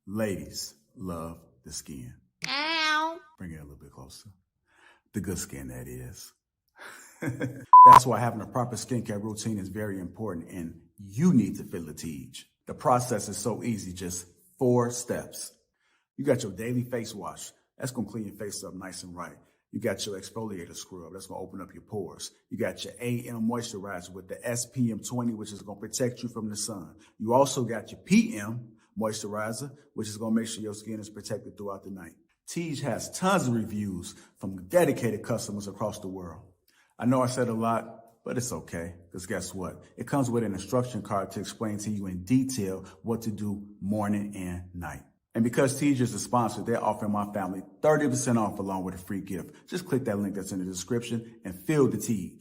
Ladies love the skin. Ow. Bring it a little bit closer. The good skin, that is. That's why having a proper skincare routine is very important, and you need to feel Lapeef. The process is so easy, just 4 steps. You got your daily face wash. That's going to clean your face up nice and right. You got your exfoliator scrub. That's going to open up your pores. You got your AM moisturizer with the SPM 20, which is going to protect you from the sun. You also got your PM moisturizer, which is going to make sure your skin is protected throughout the night. Tej has tons of reviews from dedicated customers across the world. I know I said a lot, but it's okay, because guess what? It comes with an instruction card to explain to you in detail what to do morning and night. And because Tej is a sponsor, they're offering my family 30% off along with a free gift. Just click that link that's in the description and feel the Tej.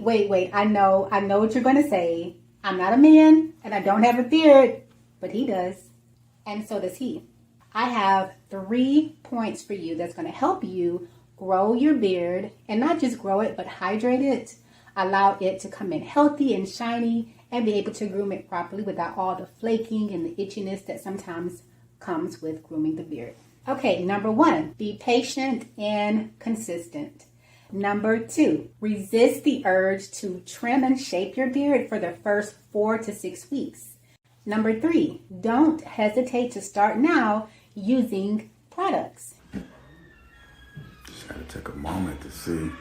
wait. I know what you're going to say. I'm not a man and I don't have a beard, but he does. And so does he. I have 3 points for you that's going to help you grow your beard, and not just grow it, but hydrate it, allow it to come in healthy and shiny, and be able to groom it properly without all the flaking and the itchiness that sometimes comes with grooming the beard. Okay, number 1, be patient and consistent. Number 2, resist the urge to trim and shape your beard for the first 4 to 6 weeks. Number 3, don't hesitate to start now using products. Just gotta take a moment to see.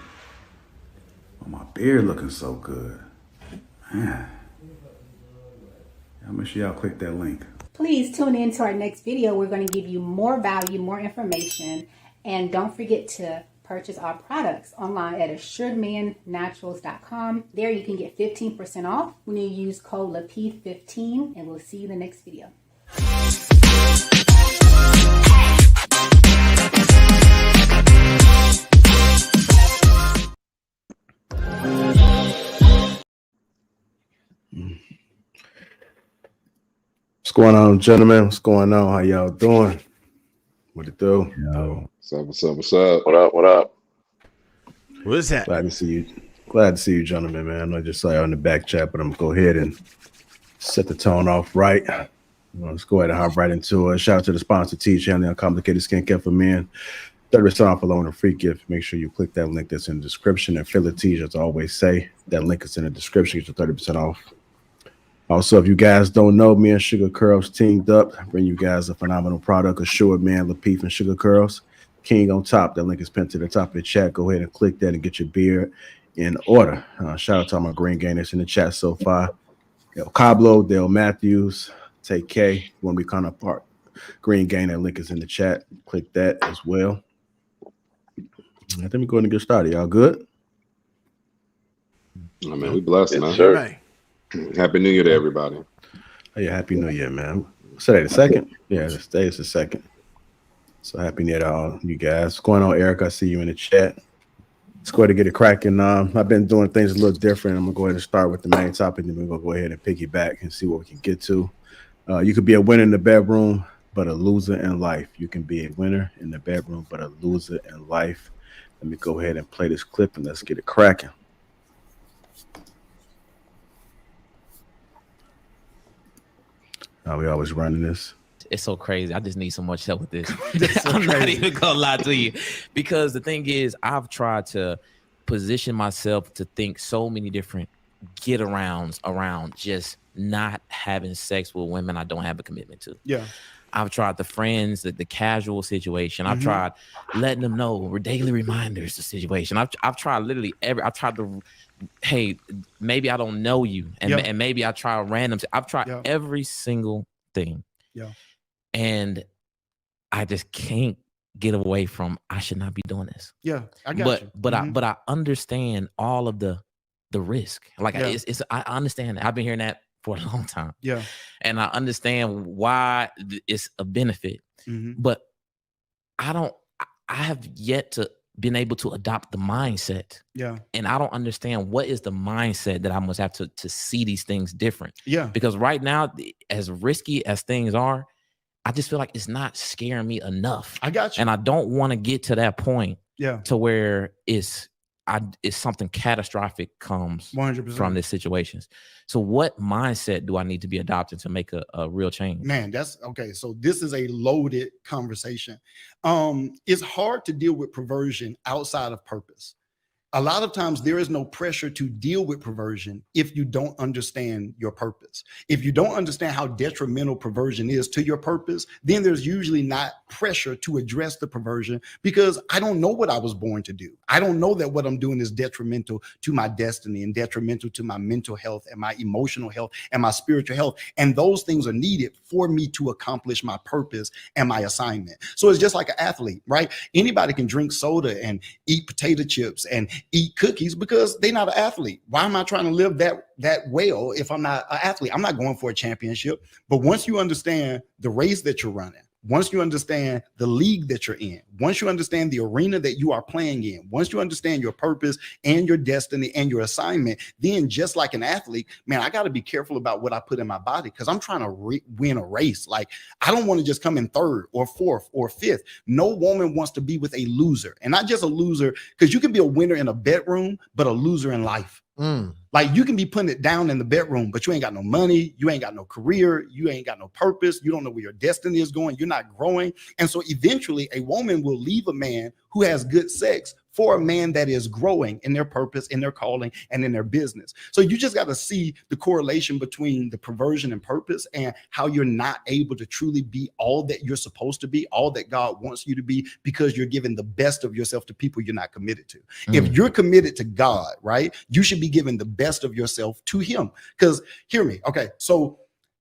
Oh, my beard looking so good. Man. I'll make sure y'all click that link. Please tune in to our next video. We're going to give you more value, more information, and don't forget to purchase our products online at assuredmannaturals.com. There you can get 15% off when you use code Lapeef15, and we'll see you in the next video. What's going on, gentlemen? What's going on? How y'all doing? What it do? Yo. What's up? What up? What is that? Glad to see you, gentlemen, man. I just saw you on the back chat, but I'm gonna go ahead and set the tone off right. Let's go ahead and hop right into it. Shout out to the sponsor, T-Channel, the Uncomplicated Skincare for Men. 30% off alone, a free gift. Make sure you click that link that's in the description. And Philly Tees, as I always say, that link is in the description. Get your 30% off. Also, if you guys don't know, me and Sugar Curls teamed up. Bring you guys a phenomenal product, Assured Man, Lapeef, and Sugar Curls. King on top. That link is pinned to the top of the chat. Go ahead and click that and get your beard in order. Shout out to all my green gainers in the chat so far. El Cablo, Dale Matthews, Take K. When we come apart, green gain, that link is in the chat. Click that as well. I think we're going to get started. Y'all good? Oh, man, we blessed, man. Sure. Right. Happy New Year to everybody. Oh, yeah, Happy New Year, man. Today the 2nd? Yeah, today is the 2nd. So Happy New Year to all you guys. What's going on, Eric? I see you in the chat. Let's go ahead and get it cracking. I've been doing things a little different. I'm going to go ahead and start with the main topic, and then we're going to go ahead and piggyback and see what we can get to. You could be a winner in the bedroom, but a loser in life. You can be a winner in the bedroom, but a loser in life. Let me go ahead and play this clip, and let's get it cracking. We always running this. It's so crazy. I just need so much help with this. I'm not even gonna lie to you, because the thing is, I've tried to position myself to think so many different get arounds around just not having sex with women I don't have a commitment to. Yeah. I've tried the friends, the casual situation. I've tried letting them know, daily reminders, the situation. I've tried literally I've tried the, hey, maybe I don't know you, and maybe I try random. I've tried every single thing. Yeah. And I just can't get away from, I should not be doing this. Yeah, I got you. But I understand all of the risk. Like I understand that. I've been hearing that for a long time. Yeah. And I understand why it's a benefit. But I have yet to been able to adopt the mindset. Yeah. And I don't understand what is the mindset that I must have to see these things different. Yeah. Because right now, as risky as things are, I just feel like it's not scaring me enough. I got you. And I don't want to get to that point to where it's something catastrophic comes 100% from these situations. So what mindset do I need to be adopted to make a real change? Man, that's okay. So this is a loaded conversation. It's hard to deal with perversion outside of purpose. A lot of times there is no pressure to deal with perversion if you don't understand your purpose. If you don't understand how detrimental perversion is to your purpose, then there's usually not pressure to address the perversion, because I don't know what I was born to do. I don't know that what I'm doing is detrimental to my destiny and detrimental to my mental health and my emotional health and my spiritual health. And those things are needed for me to accomplish my purpose and my assignment. So it's just like an athlete, right? Anybody can drink soda and eat potato chips and eat cookies because they're not an athlete. Why am I trying to live that well if I'm not an athlete? I'm not going for a championship. But once you understand the race that you're running, once you understand the league that you're in, once you understand the arena that you are playing in, once you understand your purpose and your destiny and your assignment, then just like an athlete, man, I got to be careful about what I put in my body because I'm trying to win a race. Like, I don't want to just come in third or fourth or fifth. No woman wants to be with a loser, and not just a loser, because you can be a winner in a bedroom, but a loser in life. Like, you can be putting it down in the bedroom, but you ain't got no money, you ain't got no career, you ain't got no purpose, you don't know where your destiny is going, you're not growing. And so eventually a woman will leave a man who has good sex for a man that is growing in their purpose, in their calling, and in their business. So you just got to see the correlation between the perversion and purpose and how you're not able to truly be all that you're supposed to be, all that God wants you to be, because you're giving the best of yourself to people you're not committed to. If you're committed to God, right, you should be giving the best of yourself to him. Because hear me, okay, so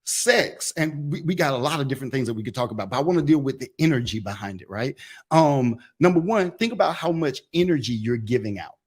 sex, and we got a lot of different things that we could talk about, but I want to deal with the energy behind it, right? Number one, think about how much energy you're giving out,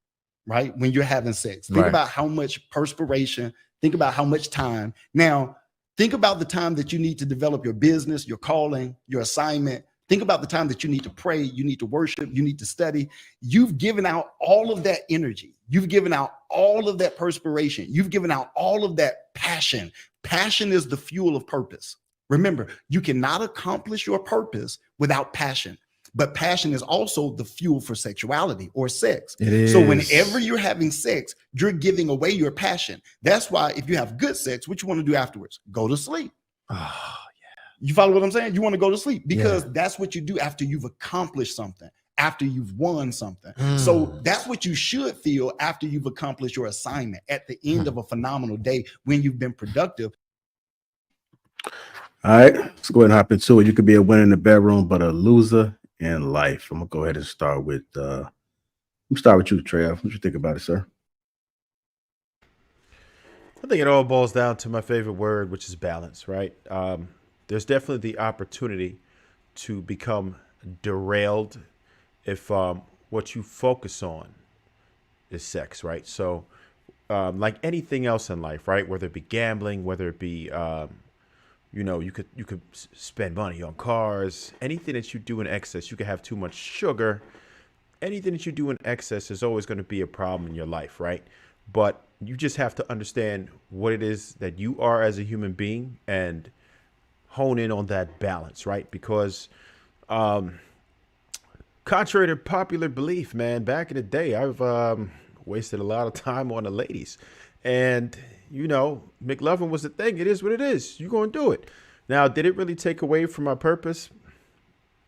right? When you're having sex, think about how much perspiration, think about how much time. Now, think about the time that you need to develop your business, your calling, your assignment. Think about the time that you need to pray, you need to worship, you need to study. You've given out all of that energy. You've given out all of that perspiration. You've given out all of that passion. Passion is the fuel of purpose. Remember, you cannot accomplish your purpose without passion, but passion is also the fuel for sexuality or sex. It is. So whenever you're having sex, you're giving away your passion. That's why if you have good sex, what you want to do afterwards? Go to sleep. Oh, You follow what I'm saying? You want to go to sleep because that's what you do after you've accomplished something, after you've won something. So that's what you should feel after you've accomplished your assignment at the end of a phenomenal day when you've been productive. all right, let's go ahead and hop into it. You could be a winner in the bedroom, but a loser in life. I'm gonna go ahead and start with you, Trev. What you think about it, sir? I think it all boils down to my favorite word, which is balance, right? There's definitely the opportunity to become derailed if what you focus on is sex, right? So like anything else in life, right? Whether it be gambling, whether it be, you could spend money on cars, anything that you do in excess. You could have too much sugar. Anything that you do in excess is always going to be a problem in your life, right? But you just have to understand what it is that you are as a human being and hone in on that balance, right? Because contrary to popular belief, man, back in the day, I've wasted a lot of time on the ladies. And, McLovin was the thing. It is what it is. You're going to do it. Now, did it really take away from my purpose?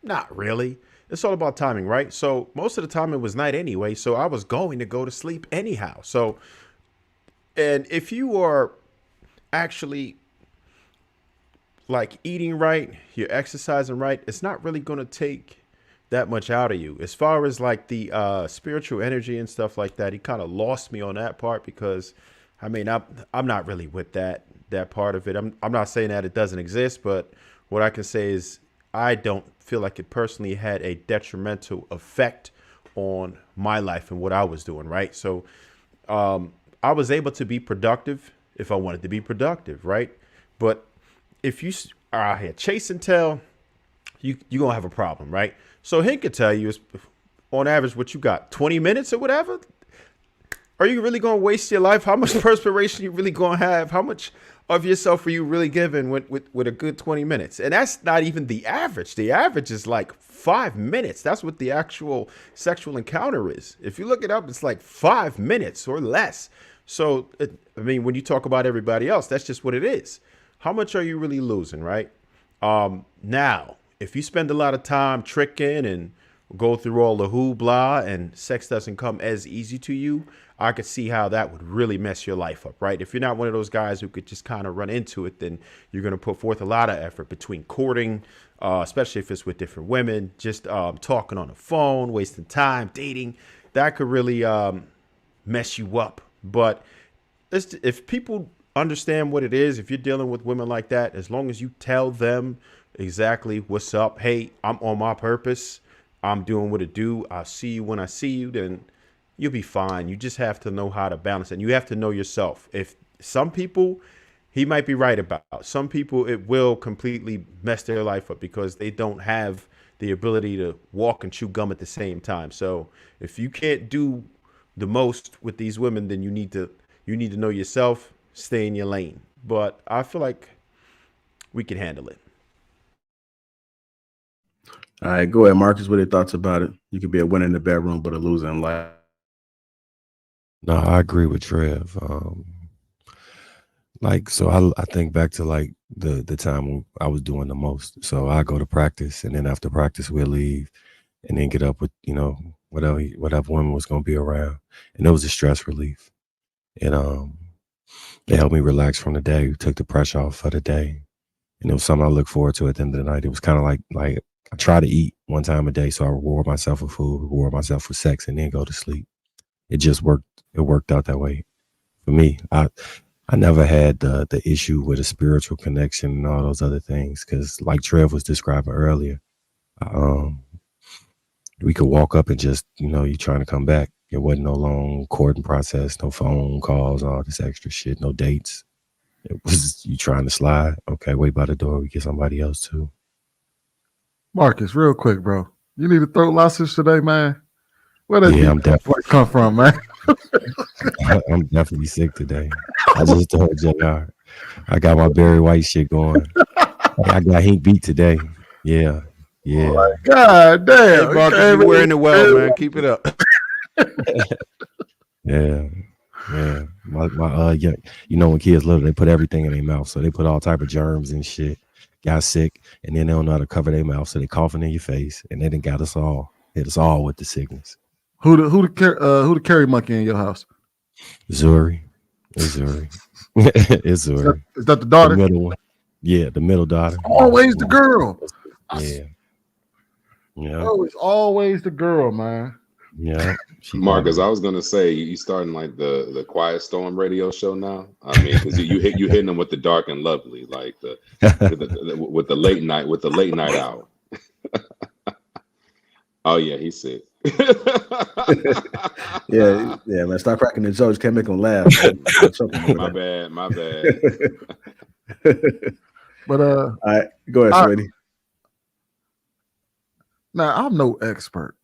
Not really. It's all about timing, right? So most of the time it was night anyway. So I was going to go to sleep anyhow. So, and if you are actually like eating right, you're exercising right, it's not really going to take that much out of you. As far as like the spiritual energy and stuff like that, he kind of lost me on that part because, I mean, I'm not really with that part of it. I'm not saying that it doesn't exist, but what I can say is I don't feel like it personally had a detrimental effect on my life and what I was doing, right? So I was able to be productive if I wanted to be productive, right? But if you are out here chasing tail, you're going to have a problem, right? So he could tell you, on average, what you got, 20 minutes or whatever? Are you really going to waste your life? How much perspiration you really going to have? How much of yourself are you really giving with a good 20 minutes? And that's not even the average. The average is like 5 minutes. That's what the actual sexual encounter is. If you look it up, it's like 5 minutes or less. So, when you talk about everybody else, that's just what it is. How much are you really losing, right? Now, if you spend a lot of time tricking and go through all the hoopla and sex doesn't come as easy to you, I could see how that would really mess your life up, right? If you're not one of those guys who could just kind of run into it, then you're going to put forth a lot of effort between courting, especially if it's with different women, just talking on the phone, wasting time, dating. That could really mess you up. But if people understand what it is, if you're dealing with women like that, as long as you tell them exactly what's up, hey, I'm on my purpose, I'm doing what it do, I'll see you when I see you, then you'll be fine. You just have to know how to balance it. And you have to know yourself. If some people, he might be right about. Some people, it will completely mess their life up because they don't have the ability to walk and chew gum at the same time. So if you can't do the most with these women, then you need to know yourself, stay in your lane. But I feel like we can handle it. All right, go ahead, Marcus. What are your thoughts about it? You could be a winner in the bedroom, but a loser in life. No, I agree with Trev. I think back to like the time when I was doing the most. So I go to practice, and then after practice we'll leave, and then get up with whatever woman was gonna be around, and it was a stress relief, and it helped me relax from the day. We took the pressure off for the day, and it was something I look forward to at the end of the night. It was kind of like I try to eat one time a day, so I reward myself with food, reward myself with sex, and then go to sleep. It just worked. It worked out that way for me. I never had the issue with a spiritual connection and all those other things, because like Trev was describing earlier, we could walk up and just, you trying to come back. It wasn't no long courting process, no phone calls, all this extra shit, no dates. It was you trying to slide. Okay, wait by the door. We get somebody else too. Marcus, real quick, bro. You need a throat lozenge today, man. Where that I'm definitely come from, man? I'm definitely sick today. I just told JR, I got my Barry White shit going. I got Hank beat today. Yeah. Oh, God damn. Hey, Marcus, you're wearing it well, man. Keep it up. Yeah. My when kids little, they put everything in their mouth, so they put all type of germs and shit. Got sick, and then they don't know how to cover their mouth, so they coughing in your face, and they done got us all. Hit us all with the sickness. Who the carry monkey in your house? Zuri. It's Zuri. It's Zuri. Is that the daughter? The middle one. Yeah, the middle daughter. Always the girl. Yeah. Oh, it's always the girl, man. Yeah. Marcus, I was gonna say you starting like the Quiet Storm radio show now. I mean, because you hitting them with the dark and lovely, like with the late night hour. Oh yeah, he's sick. yeah, man. Stop cracking the jokes. Can't make them laugh. My bad. But all right, go ahead, sweetie. Now I'm no expert,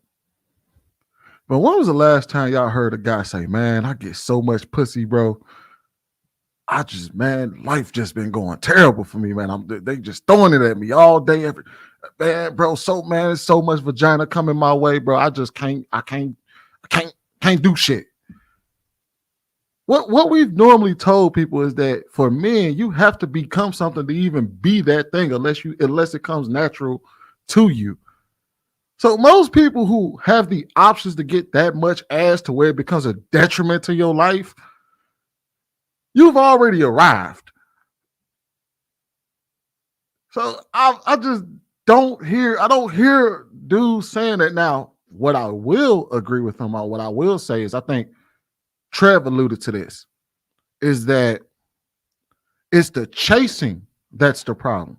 but when was the last time y'all heard a guy say, "Man, I get so much pussy, bro. Life just been going terrible for me, man. They just throwing it at me all day, it's so much vagina coming my way, bro. I just can't do shit." What we've normally told people is that for men, you have to become something to even be that thing, unless it comes natural to you. So most people who have the options to get that much ass to where it becomes a detriment to your life, you've already arrived. So I just don't hear dudes saying that. Now, what I will agree with him on, what I will say is, I think Trev alluded to this, is that it's the chasing that's the problem.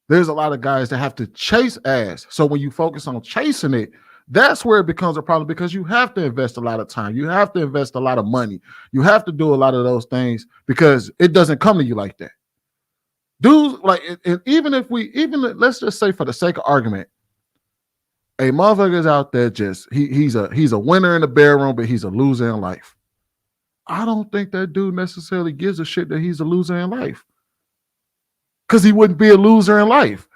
There's a lot of guys that have to chase ass. So when you focus on chasing it, that's where it becomes a problem, because you have to invest a lot of time. You have to invest a lot of money. You have to do a lot of those things because it doesn't come to you like that. Dudes, like, and even let's just say, for the sake of argument, a motherfucker is out there he's a winner in the bedroom, but he's a loser in life. I don't think that dude necessarily gives a shit that he's a loser in life, because he wouldn't be a loser in life.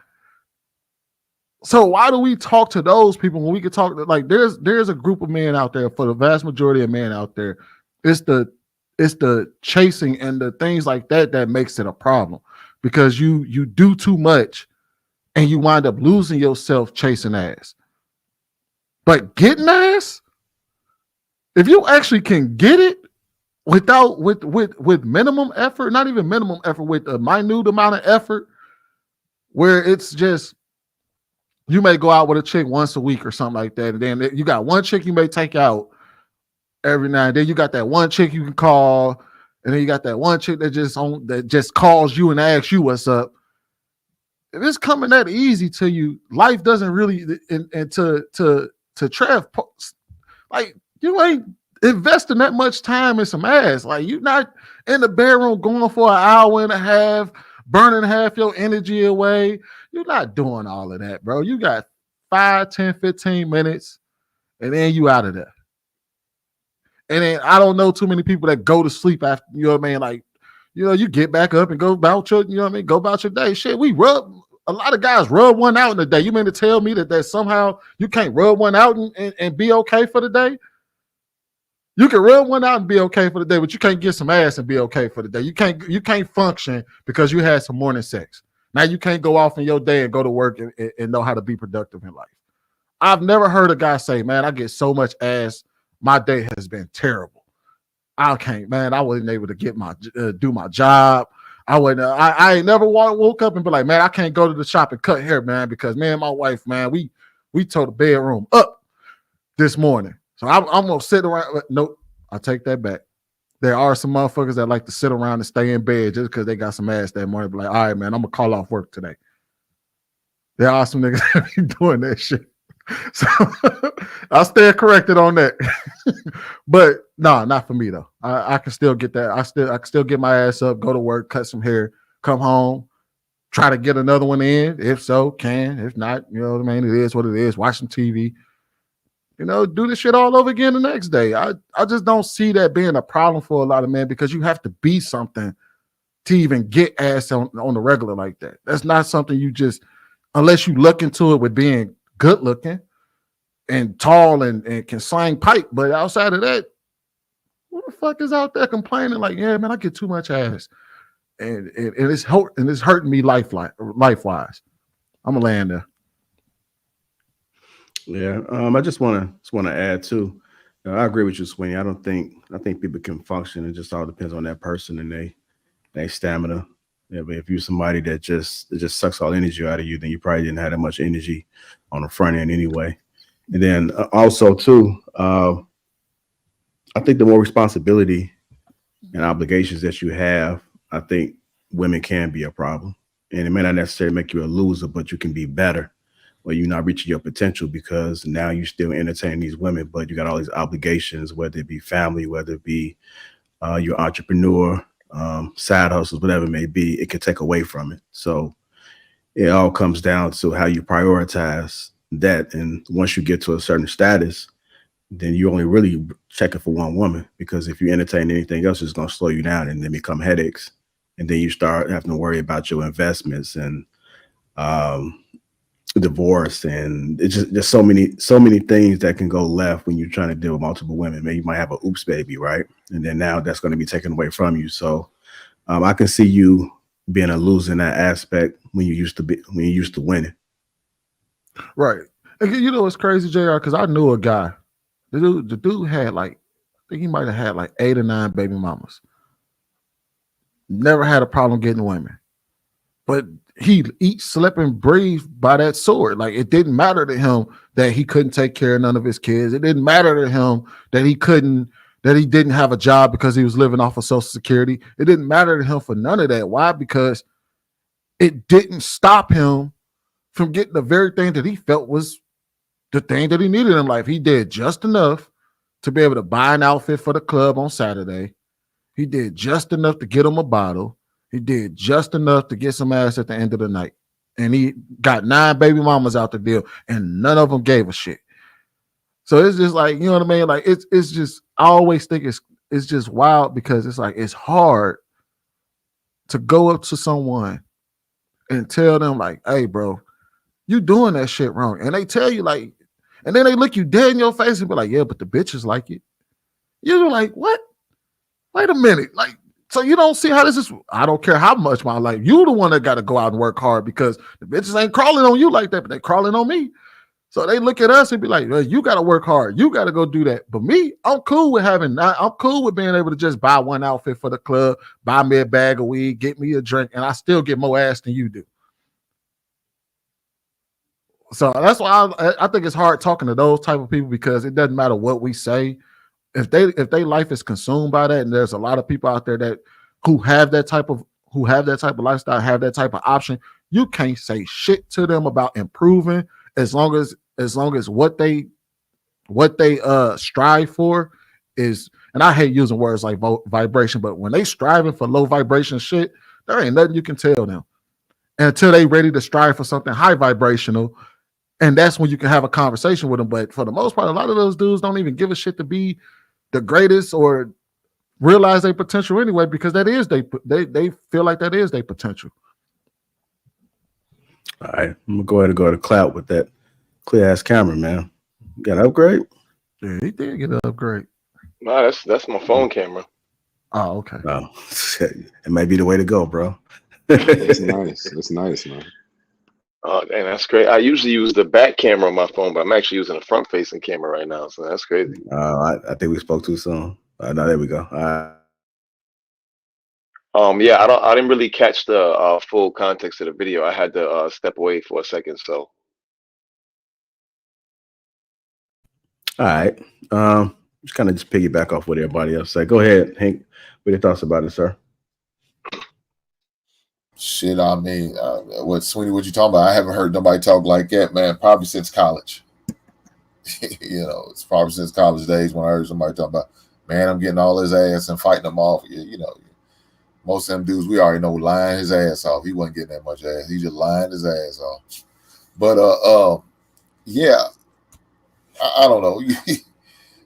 So why do we talk to those people when we could talk to, like, there's a group of men out there, for the vast majority of men out there, it's the chasing and the things like that makes it a problem, because you do too much and you wind up losing yourself chasing ass. But getting ass, if you actually can get it with minimum effort, not even minimum effort, with a minute amount of effort, where it's just, you may go out with a chick once a week or something like that, and then you got one chick you may take out every now and then. You got that one chick you can call, and then you got that one chick that just calls you and asks you what's up. If it's coming that easy to you, life doesn't really, and to Trev, like, you ain't investing that much time in some ass. Like, you're not in the bedroom going for an hour and a half, burning half your energy away. You're not doing all of that, bro. You got 5, 10, 15 minutes, and then you out of there. And then I don't know too many people that go to sleep after, you know what I mean? Like, you know, you get back up and go about your, you know what I mean? Go about your day. Shit, a lot of guys rub one out in the day. You mean to tell me that somehow you can't rub one out and be okay for the day? You can rub one out and be okay for the day, but you can't get some ass and be okay for the day. You can't function because you had some morning sex. Now you can't go off in your day and go to work and know how to be productive in life. I've never heard a guy say, man, I get so much ass. My day has been terrible. I can't, man. I wasn't able to get do my job. I ain't never woke up and be like, man, I can't go to the shop and cut hair, man, because me and my wife, man, we tore the bedroom up this morning. So I'm gonna sit around. Nope, I take that back. There are some motherfuckers that like to sit around and stay in bed just because they got some ass that morning. Be like, all right, man, I'm gonna call off work today. There are some niggas that be doing that shit. So I'll stay corrected on that. But no, not for me though. I can still get that. I can still get my ass up, go to work, cut some hair, come home, try to get another one in. If so, can. If not, you know what I mean? It is what it is. Watch some TV. You know, do this shit all over again the next day. I just don't see that being a problem for a lot of men because you have to be something to even get ass on the regular like that. That's not something you just, unless you look into it with being good looking and tall and can slang pipe. But outside of that, who the fuck is out there complaining like, yeah, man, I get too much ass. And it's hurting me life-wise. I'm gonna land there. Yeah, I just want to add too. I agree with you, Sweeney. I think people can function. It just all depends on that person and they stamina. Yeah, but if you're somebody that just sucks all energy out of you, then you probably didn't have that much energy on the front end anyway. And then also too, I think the more responsibility and obligations that you have, I think women can be a problem. And it may not necessarily make you a loser, but you can be better when you're not reaching your potential because now you still entertain these women, but you got all these obligations, whether it be family, whether it be your entrepreneur, side hustles, whatever it may be, it can take away from it. So it all comes down to how you prioritize that. And once you get to a certain status, then you only really checking for one woman, because if you entertain anything else, it's going to slow you down and then become headaches. And then you start having to worry about your investments and divorce, and it's just there's so many things that can go left when you're trying to deal with multiple women. Maybe you might have an oops baby, right? And then now that's going to be taken away from you. So I can see you being a loser in that aspect when you used to winning. Right. And you know what's crazy, JR? Because I knew a guy. The dude had I think he might have had 8 or 9 baby mamas. Never had a problem getting women. But he eats, slept, and breathed by that sword. Like, it didn't matter to him that he couldn't take care of none of his kids. It didn't matter to him that he didn't have a job because he was living off of Social Security. It didn't matter to him for none of that. Why? Because it didn't stop him from getting the very thing that he felt was the thing that he needed in life. He did just enough to be able to buy an outfit for the club on Saturday. He did just enough to get him a bottle. He did just enough to get some ass at the end of the night. And he got 9 baby mamas out the deal, and none of them gave a shit. So it's just like, you know what I mean? Like, it's just, I always think it's just wild, because it's like, it's hard to go up to someone and tell them like, hey, bro, you doing that shit wrong. And they tell you and then they look you dead in your face and be like, yeah, but the bitches like it. You're like, what? Wait a minute. So you don't see how this is? I don't care how much my life. You the one that got to go out and work hard, because the bitches ain't crawling on you like that, but they crawling on me. So they look at us and be like, well, you got to work hard. You got to go do that. But me, I'm cool with being able to just buy one outfit for the club, buy me a bag of weed, get me a drink, and I still get more ass than you do. So that's why I think it's hard talking to those type of people, because it doesn't matter what we say. If they life is consumed by that, and there's a lot of people out there who have that type of lifestyle, have that type of option, you can't say shit to them about improving as long as what they strive for is, and I hate using words like vibration, but when they striving for low vibration shit, there ain't nothing you can tell them until they ready to strive for something high vibrational. And that's when you can have a conversation with them. But for the most part, a lot of those dudes don't even give a shit to be the greatest or realize their potential anyway, because that is they feel like that is their potential. All right, I'm gonna go ahead and go to cloud with that clear ass camera, man. You got an upgrade? Yeah, he did get an upgrade. Nah, that's my phone camera. Oh, okay. Oh, it might be the way to go, bro. It's nice. It's nice, man. Oh, dang, that's great. I usually use the back camera on my phone, but I'm actually using a front-facing camera right now, so that's crazy. I think we spoke too soon. No, there we go. Yeah, I didn't really catch the full context of the video. I had to step away for a second, so. All right. Just kind of just piggyback off what everybody else said. Go ahead, Hank. What are your thoughts about it, sir? Shit, I mean, what Sweeney, what you talking about? I haven't heard nobody talk like that, man, probably since college. It's probably since college days when I heard somebody talk about, man, I'm getting all his ass and fighting him off. Most of them dudes, we already know, lying his ass off. He wasn't getting that much ass. He just lying his ass off. But, yeah, I don't know.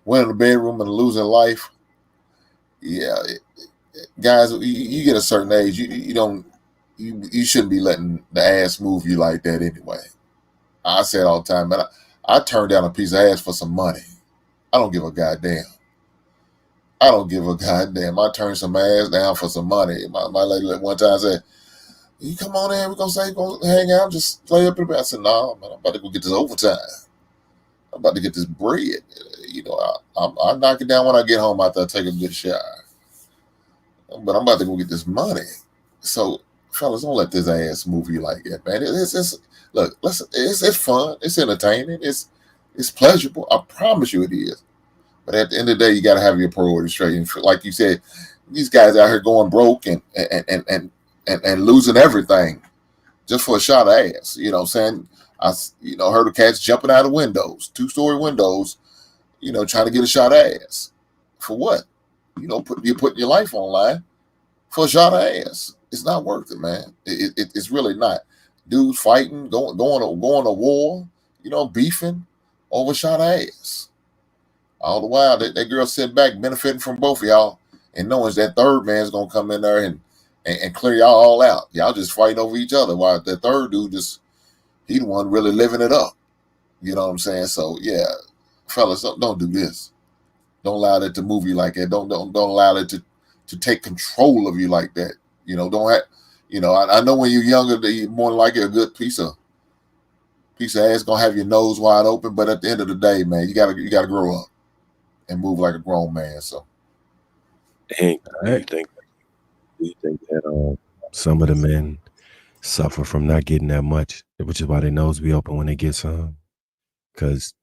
Went in the bedroom and losing life. Yeah, guys, you get a certain age, you shouldn't be letting the ass move you like that anyway. I say it all the time, man. I turned down a piece of ass for some money. I don't give a goddamn. I turned some ass down for some money. My lady one time said, "You come on in, we're gonna hang out, just play up in the bed." I said, "No, man, I'm about to go get this overtime. I'm about to get this bread. I'll knock it down when I get home after I take a good shower. But I'm about to go get this money." So, fellas, don't let this ass move you like that, man. It's fun. It's entertaining. It's pleasurable. I promise you it is. But at the end of the day, you got to have your priorities straight. And like you said, these guys out here going broke and losing everything just for a shot of ass. You know what I'm saying? I heard of cats jumping out of windows, 2-story windows, trying to get a shot of ass. For what? You're putting your life online for a shot of ass. It's not worth it, man. It's really not. Dudes fighting, going to war, beefing over a shot of ass. All the while, that girl sitting back benefiting from both of y'all and knowing that third man's going to come in there and clear y'all all out. Y'all just fighting over each other while that third dude he the one really living it up. You know what I'm saying? So, yeah, fellas, don't do this. Don't allow that to move you like that. Don't allow it to take control of you like that. I know when you're younger, you're more likely a good piece of ass gonna have your nose wide open. But at the end of the day, man, you gotta grow up and move like a grown man. So, Hank, do you think that some of the men suffer from not getting that much, which is why their nose be open when they get some? Because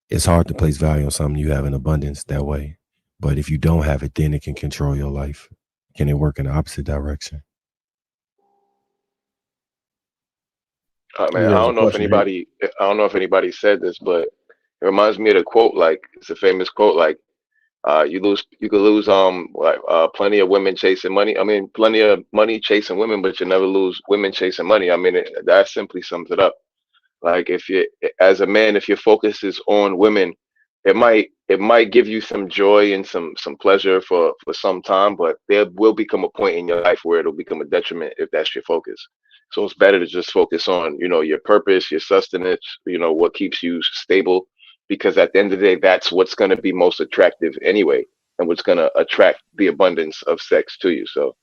it's hard to place value on something you have in abundance that way. But if you don't have it, then it can control your life. Can it work in the opposite direction? Man, I don't know if anybody said this, but it reminds me of the quote. Like, it's a famous quote. Like, you could lose plenty of women chasing money. I mean, plenty of money chasing women, but you never lose women chasing money. I mean, that simply sums it up. Like, as a man, if your focus is on women, it might give you some joy and some pleasure for some time, but there will become a point in your life where it'll become a detriment if that's your focus. So it's better to just focus on, your purpose, your sustenance, what keeps you stable, because at the end of the day, that's what's going to be most attractive anyway, and what's going to attract the abundance of sex to you. So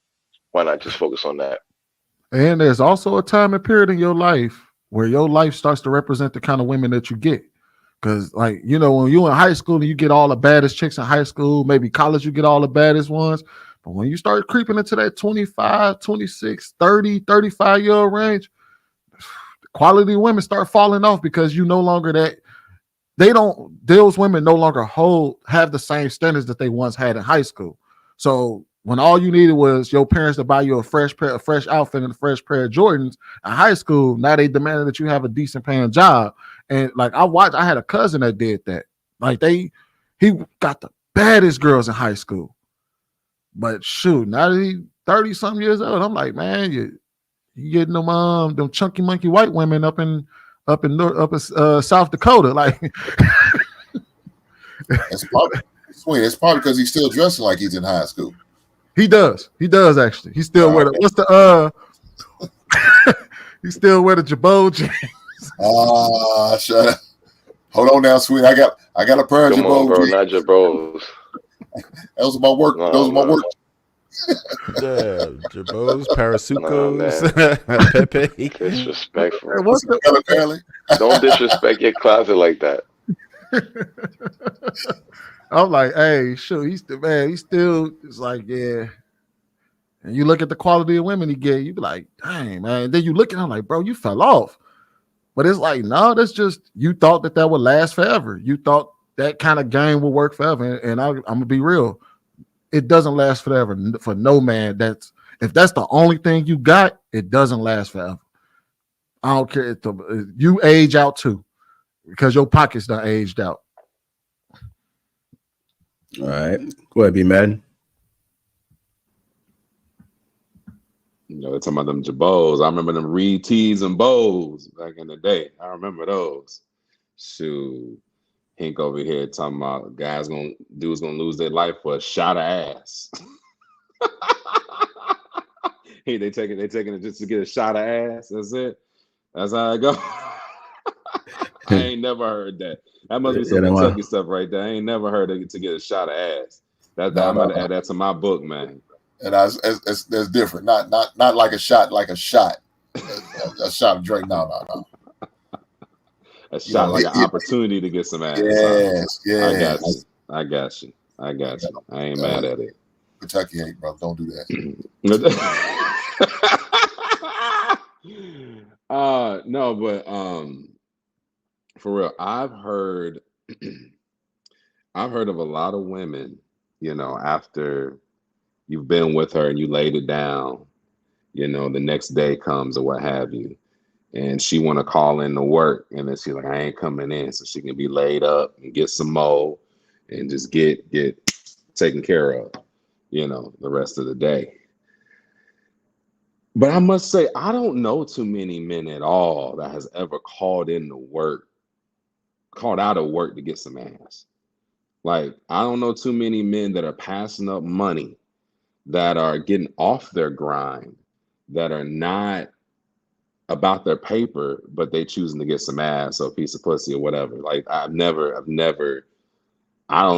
why not just focus on that? And there's also a time and period in your life where your life starts to represent the kind of women that you get. Because, when you're in high school and you get all the baddest chicks in high school, maybe college, you get all the baddest ones. But when you start creeping into that 25, 26, 30, 35-year-old range, quality women start falling off because you no longer those women no longer have the same standards that they once had in high school. So when all you needed was your parents to buy you a fresh outfit and a fresh pair of Jordans in high school, now they demanded that you have a decent paying job. And I had a cousin that did that. Like he got the baddest girls in high school. But shoot, now that he 30 something years old, I'm like, man, you getting them chunky monkey white women up in South Dakota. Like It's probably sweet. It's probably because he's still dressing like he's in high school. He does actually. He's still wear what's the he's still wear the Jabot jeans. Shut up. Hold on now, sweet. I got a pair of Come on, bro, Jabot. not Jabos. Those are my work. Those are my work. Yeah, Jabos, Parasucos, Pepe. Disrespectful. What's the Don't disrespect your closet like that. I'm like, hey, sure, he's still it's like, yeah. And you look at the quality of women he get, you be like, dang, man. And then you look at him like, bro, you fell off. But it's like, no, that's just you thought that would last forever. You thought that kind of game would work forever. And I'm gonna be real, it doesn't last forever for no man. If that's the only thing you got, it doesn't last forever. I don't care. You age out too, because your pockets done aged out. All right. Go ahead, B Madden. You know, they're talking about them Jabos. I remember them Reed tees and bows back in the day. I remember those. Shoot. Hink over here talking about dudes gonna lose their life for a shot of ass. Hey, they taking it just to get a shot of ass. That's it. That's how I go. I ain't never heard that. That must be some Kentucky stuff right there. I ain't never heard it to get a shot of ass. I'm gonna add that to my book, man. And that's different. Not like a shot, like a shot. A shot of drink. No. A shot like an opportunity to get some ass. Yes. I got you. I ain't mad at it. Kentucky hate, bro. Don't do that. No, but for real, I've heard of a lot of women, you know, after you've been with her and you laid it down, you know, the next day comes or what have you, and she want to call in to work, and then she's like, I ain't coming in, so she can be laid up and get some more and just get taken care of, you know, the rest of the day. But I must say, I don't know too many men at all that has ever called out of work to get some ass. Like, I don't know too many men that are passing up money, that are getting off their grind, that are not about their paper, but they choosing to get some ass or a piece of pussy or whatever. Like, I don't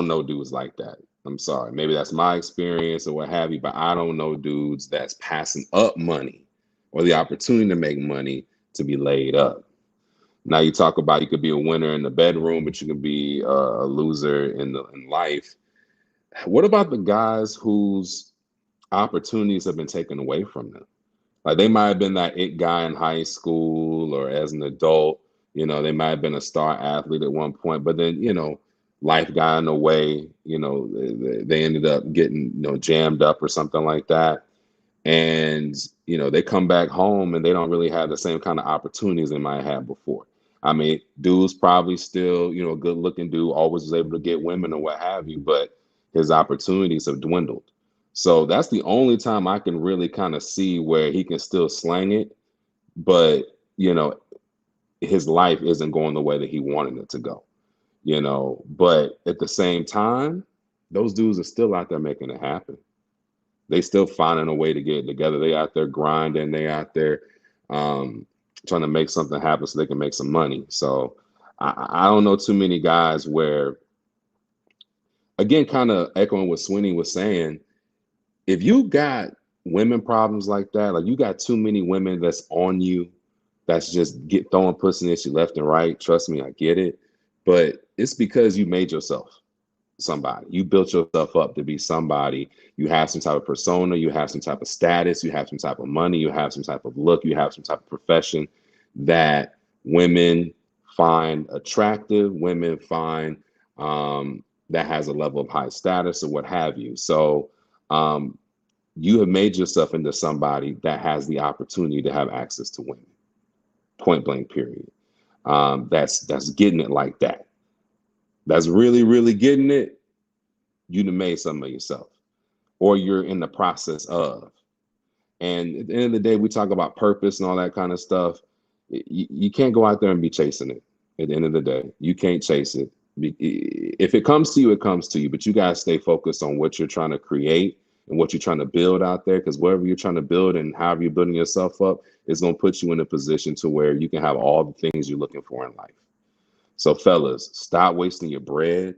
know dudes like that. I'm sorry. Maybe that's my experience or what have you, but I don't know dudes that's passing up money or the opportunity to make money to be laid up. Now you talk about you could be a winner in the bedroom, but you can be a loser in life. What about the guys whose opportunities have been taken away from them? Like, they might have been that it guy in high school or as an adult, you know, they might have been a star athlete at one point, but then, you know, life got in the way, you know, they ended up getting, you know, jammed up or something like that. And, you know, they come back home and they don't really have the same kind of opportunities they might have before. I mean, dude's probably still, you know, a good looking dude, always was able to get women or what have you, but his opportunities have dwindled. So that's the only time I can really kind of see where he can still slang it, but, you know, his life isn't going the way that he wanted it to go, you know. But at the same time, those dudes are still out there making it happen. They still finding a way to get it together. They out there grinding. They out there trying to make something happen so they can make some money. So I don't know too many guys where, again, kind of echoing what Sweeney was saying, if you got women problems like that, like you got too many women that's on you, that's just throwing pussy at you left and right. Trust me, I get it. But it's because you made yourself somebody. You built yourself up to be somebody. You have some type of persona, you have some type of status, you have some type of money, you have some type of look, you have some type of profession that women find attractive, women find that has a level of high status or what have you. So you have made yourself into somebody that has the opportunity to have access to women. Point blank, period. That's getting it like that. That's really, really getting it. You done made something of yourself, or you're in the process of. And at the end of the day, we talk about purpose and all that kind of stuff. You can't go out there and be chasing it. At the end of the day, you can't chase it. If it comes to you, it comes to you. But you gotta stay focused on what you're trying to create and what you're trying to build out there. Because whatever you're trying to build and however you're building yourself up is gonna put you in a position to where you can have all the things you're looking for in life. So, fellas, stop wasting your bread.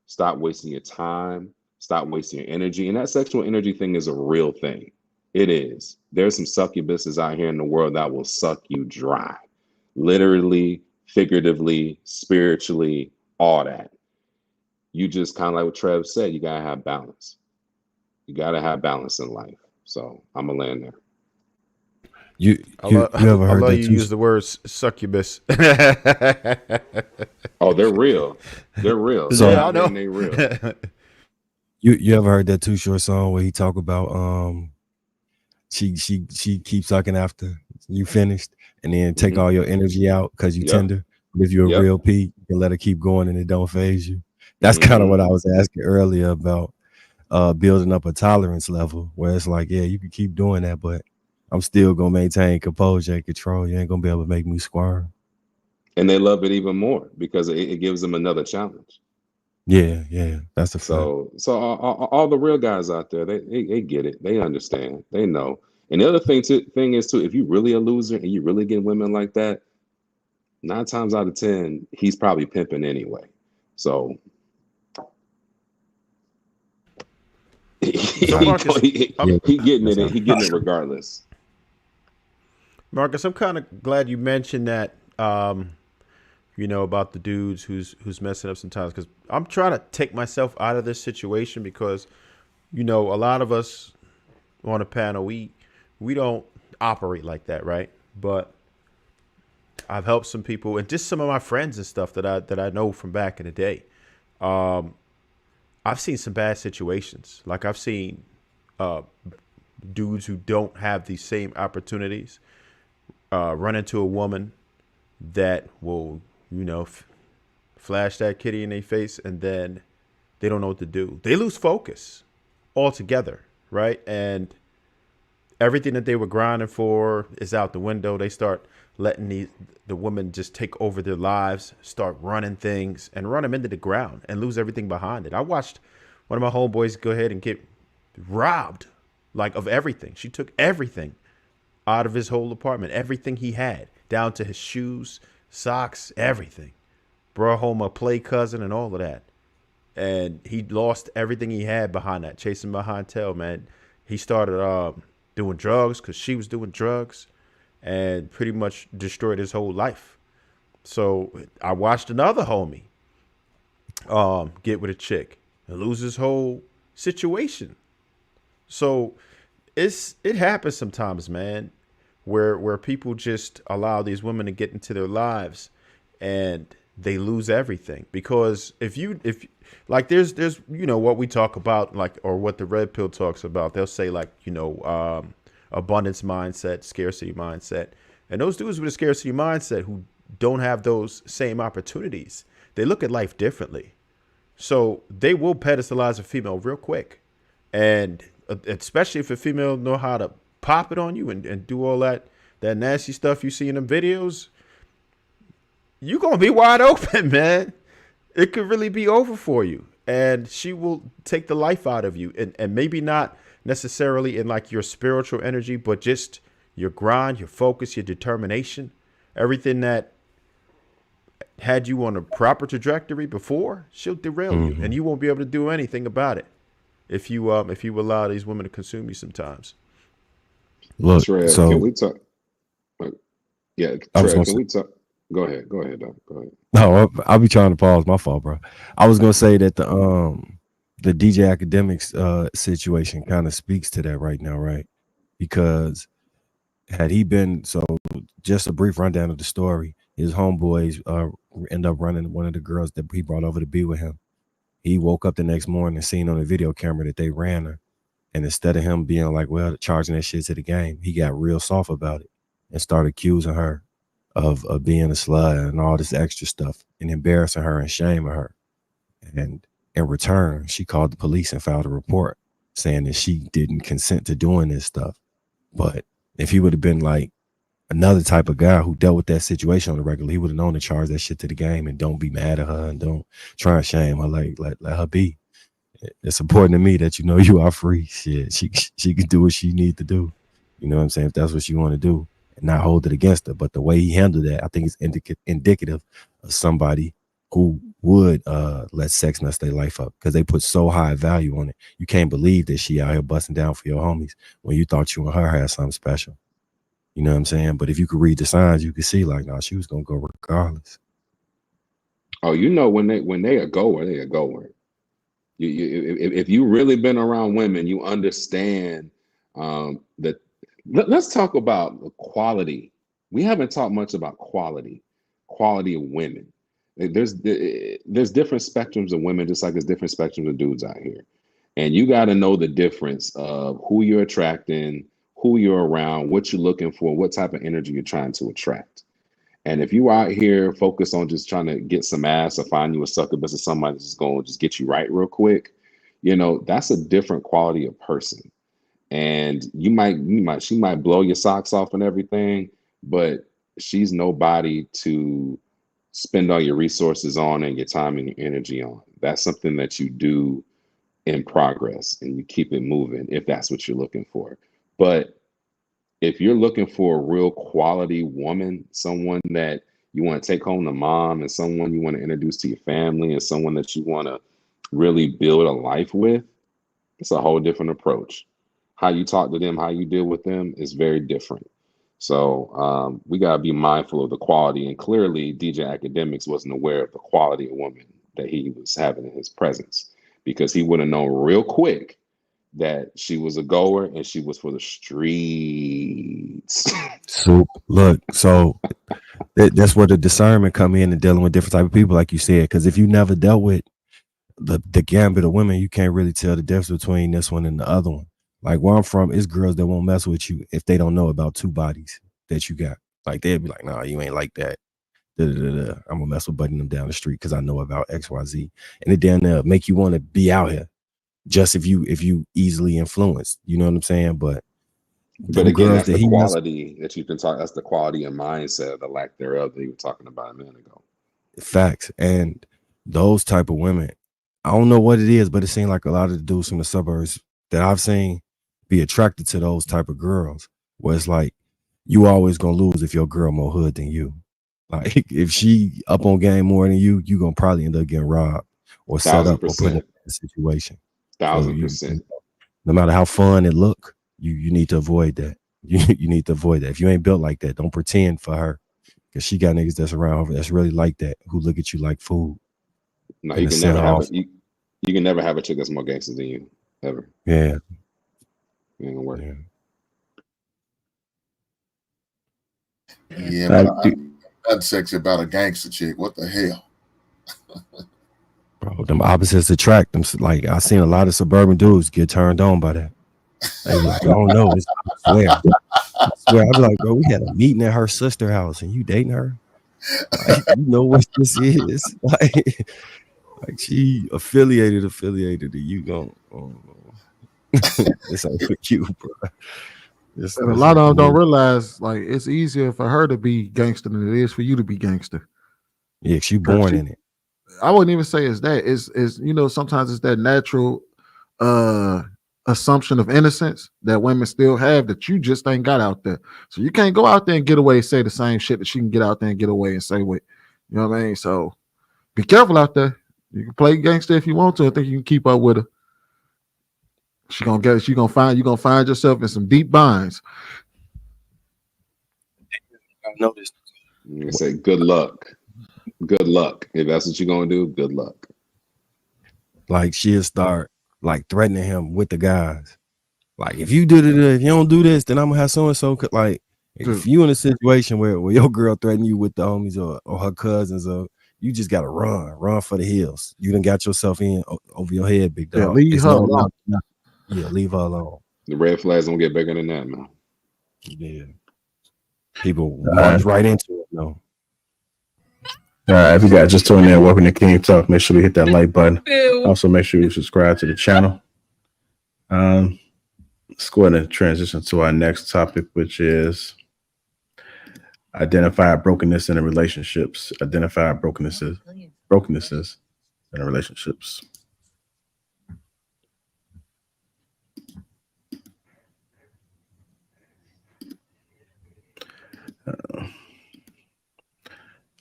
Stop wasting your time. Stop wasting your energy. And that sexual energy thing is a real thing. It is. There's some succubuses out here in the world that will suck you dry. Literally, figuratively, spiritually, all that. You just kind of like what Trev said, you gotta have balance. You gotta have balance in life. So I'm gonna land there. You ever heard that you use the words succubus? Oh, they're real. They're real. So, yeah, I know. They real. You ever heard that Too Short song where he talk about she keeps sucking after you finished and then take all your energy out because you tender. But if you're a real Pete, you can let her keep going and it don't phase you. That's kind of what I was asking earlier about building up a tolerance level where it's like, yeah, you can keep doing that, but I'm still gonna maintain composure and control. You ain't gonna be able to make me squirm. And they love it even more because it gives them another challenge. Yeah, that's the fact. So all the real guys out there, they get it, they understand, they know. And the other thing is too, if you really a loser and you really get women like that, 9 times out of 10, he's probably pimping anyway. So he getting it. He getting it regardless. Marcus, I'm kind of glad you mentioned that. About the dudes who's messing up sometimes, because I'm trying to take myself out of this situation because, a lot of us on a panel, we don't operate like that, right? But I've helped some people and just some of my friends and stuff that I know from back in the day. I've seen some bad situations. Like I've seen dudes who don't have these same opportunities run into a woman that will, flash that kitty in their face, and then they don't know what to do. They lose focus altogether, right? And everything that they were grinding for is out the window. They start letting the woman just take over their lives, start running things, and run them into the ground and lose everything behind it. I watched one of my homeboys go ahead and get robbed, like, of everything. She took everything out of his whole apartment, everything he had, down to his shoes, socks, everything. Brought home a play cousin and all of that. And he lost everything he had behind that, chasing behind tail, man. He started doing drugs because she was doing drugs and pretty much destroyed his whole life. So I watched another homie get with a chick and lose his whole situation. So it happens sometimes, man, where people just allow these women to get into their lives and they lose everything. Because if like there's what we talk about, like, or what the red pill talks about, they'll say, like, abundance mindset, scarcity mindset. And those dudes with a scarcity mindset who don't have those same opportunities, they look at life differently. So they will pedestalize a female real quick. And especially if a female know how to pop it on you and do all that nasty stuff you see in them videos, you're going to be wide open, man. It could really be over for you. And she will take the life out of you. And maybe not necessarily in like your spiritual energy, but just your grind, your focus, your determination, everything that had you on a proper trajectory before, she'll derail you, and you won't be able to do anything about it if you allow these women to consume you sometimes. Look, Trev, so can we talk? Yeah, Trev, can we talk? Go ahead, Doc. Go ahead. No, I'll be trying to pause. My fault, bro. I was gonna say that the DJ Academics situation kind of speaks to that right now, right? Because had he been, so just a brief rundown of the story, his homeboys end up running one of the girls that he brought over to be with him. He woke up the next morning and seen on the video camera that they ran her. And instead of him being like, well, charging that shit to the game, he got real soft about it and started accusing her of being a slut and all this extra stuff and embarrassing her and shaming her. And in return, she called the police and filed a report saying that she didn't consent to doing this stuff. But if he would have been like another type of guy who dealt with that situation on the regular, he would have known to charge that shit to the game and don't be mad at her and don't try and shame her. Like let her be. It's important to me that you know you are free. Shit, she can do what she need to do. You know what I'm saying? If that's what she want to do, and not hold it against her. But the way he handled that, I think is indicative of somebody who would let sex mess their life up, because they put so high value on it. You can't believe that she out here busting down for your homies when you thought you and her had something special. You know what I'm saying? But if you could read the signs, you could see like, nah, she was gonna go regardless. Oh, you know, when they a goer, they a goer. If you really been around women, you understand that. Let's talk about the quality. We haven't talked much about quality of women. There's different spectrums of women, just like there's different spectrums of dudes out here. And you got to know the difference of who you're attracting, who you're around, what you're looking for, what type of energy you're trying to attract. And if you out here focused on just trying to get some ass or find you a succubus or somebody that's just going to just get you right real quick, you know, that's a different quality of person. And she might blow your socks off and everything, but she's nobody to spend all your resources on and your time and your energy on. That's something that you do in progress and you keep it moving if that's what you're looking for. But if you're looking for a real quality woman, someone that you want to take home to mom and someone you want to introduce to your family and someone that you want to really build a life with, it's a whole different approach. How you talk to them, how you deal with them is very different. So we got to be mindful of the quality. And clearly, DJ Academics wasn't aware of the quality of woman that he was having in his presence, because he would have known real quick that she was a goer and she was for the streets. So look, that's where the discernment come in and dealing with different type of people, like you said. Because if you never dealt with the gambit of women, you can't really tell the difference between this one and the other one. Like where I'm from, it's girls that won't mess with you if they don't know about two bodies that you got. Like they'll be like, nah, you ain't like that. I'm gonna mess with butting them down the street because I know about XYZ. And it damn make you want to be out here. Just if you easily influenced, you know what I'm saying? But again, that's the quality that you've been talking. That's the quality of mindset, the lack thereof that you were talking about a minute ago. Facts. And those type of women, I don't know what it is, but it seems like a lot of the dudes from the suburbs that I've seen be attracted to those type of girls, where it's like you always gonna lose if your girl more hood than you. Like if she up on game more than you gonna probably end up getting robbed or set up or put in a situation. 1000%. No matter how fun it look, you need to avoid that. You need to avoid that. If you ain't built like that, don't pretend for her, because she got niggas that's around her that's really like that, who look at you like food. No, you can never have you can never have a chick that's more gangster than you, ever. Yeah. It ain't gonna work. Yeah, but nothing sexy about a gangster chick. What the hell? Bro, them opposites attract them. Like I seen a lot of suburban dudes get turned on by that. They be like, I don't know. I swear. I'm like, bro, we had a meeting at her sister house and you dating her? Like, you know what this is? Like she affiliated to you. Going, this ain't for you, bro. And a lot of them don't realize like it's easier for her to be gangster than it is for you to be gangster. Yeah, she born in it. I wouldn't even say it's that. It's you know, sometimes it's that natural assumption of innocence that women still have that you just ain't got out there. So you can't go out there and get away and say the same shit that she can get out there and get away and say what. You know what I mean? So be careful out there. You can play gangster if you want to. I think you can keep up with her. You're gonna find yourself in some deep binds. I noticed. I say good luck. Good luck. If that's what you're gonna do, good luck. Like she'll start like threatening him with the guys. Like if you don't do this, then I'm gonna have so and so. Like if you in a situation where your girl threaten you with the homies or her cousins, or you just gotta run for the hills. You done got yourself in over your head, big dog. Yeah, leave her alone. Yeah, leave her alone. The red flags don't get bigger than that, man. Yeah, people march right into it. No. If you guys just tuned in, welcome to King Talk. Make sure we hit that like button. Also, make sure you subscribe to the channel. Let's go ahead and transition to our next topic, which is identify brokenness in relationships. Identify brokennesses in relationships.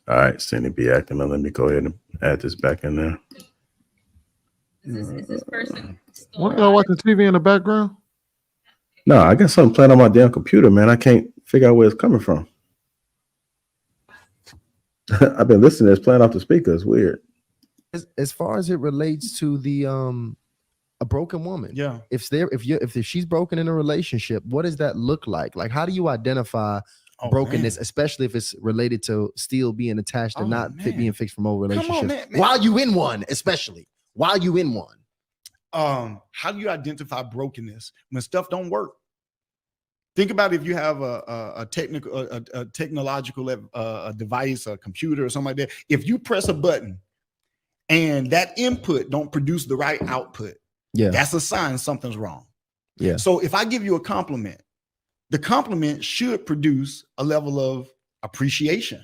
All right, Cindy be acting. Let me go ahead and add this back in there. Is this person still What y'all watching TV in the background? No, I got something playing on my damn computer, man. I can't figure out where it's coming from. I've been listening. It's playing off the speaker. It's weird. As far as it relates to the a broken woman, Yeah. if she's broken in a relationship, what does that look like? Like, how do you identify brokenness, especially if it's related to still being attached and not being fixed from old relationships? man. While you in one, especially while you in one. How do you identify brokenness when stuff don't work? Think about if you have a technological device, a computer or something like that. If you press a button and that input don't produce the right output, that's a sign something's wrong. Yeah. So if I give you a compliment, the compliment should produce a level of appreciation,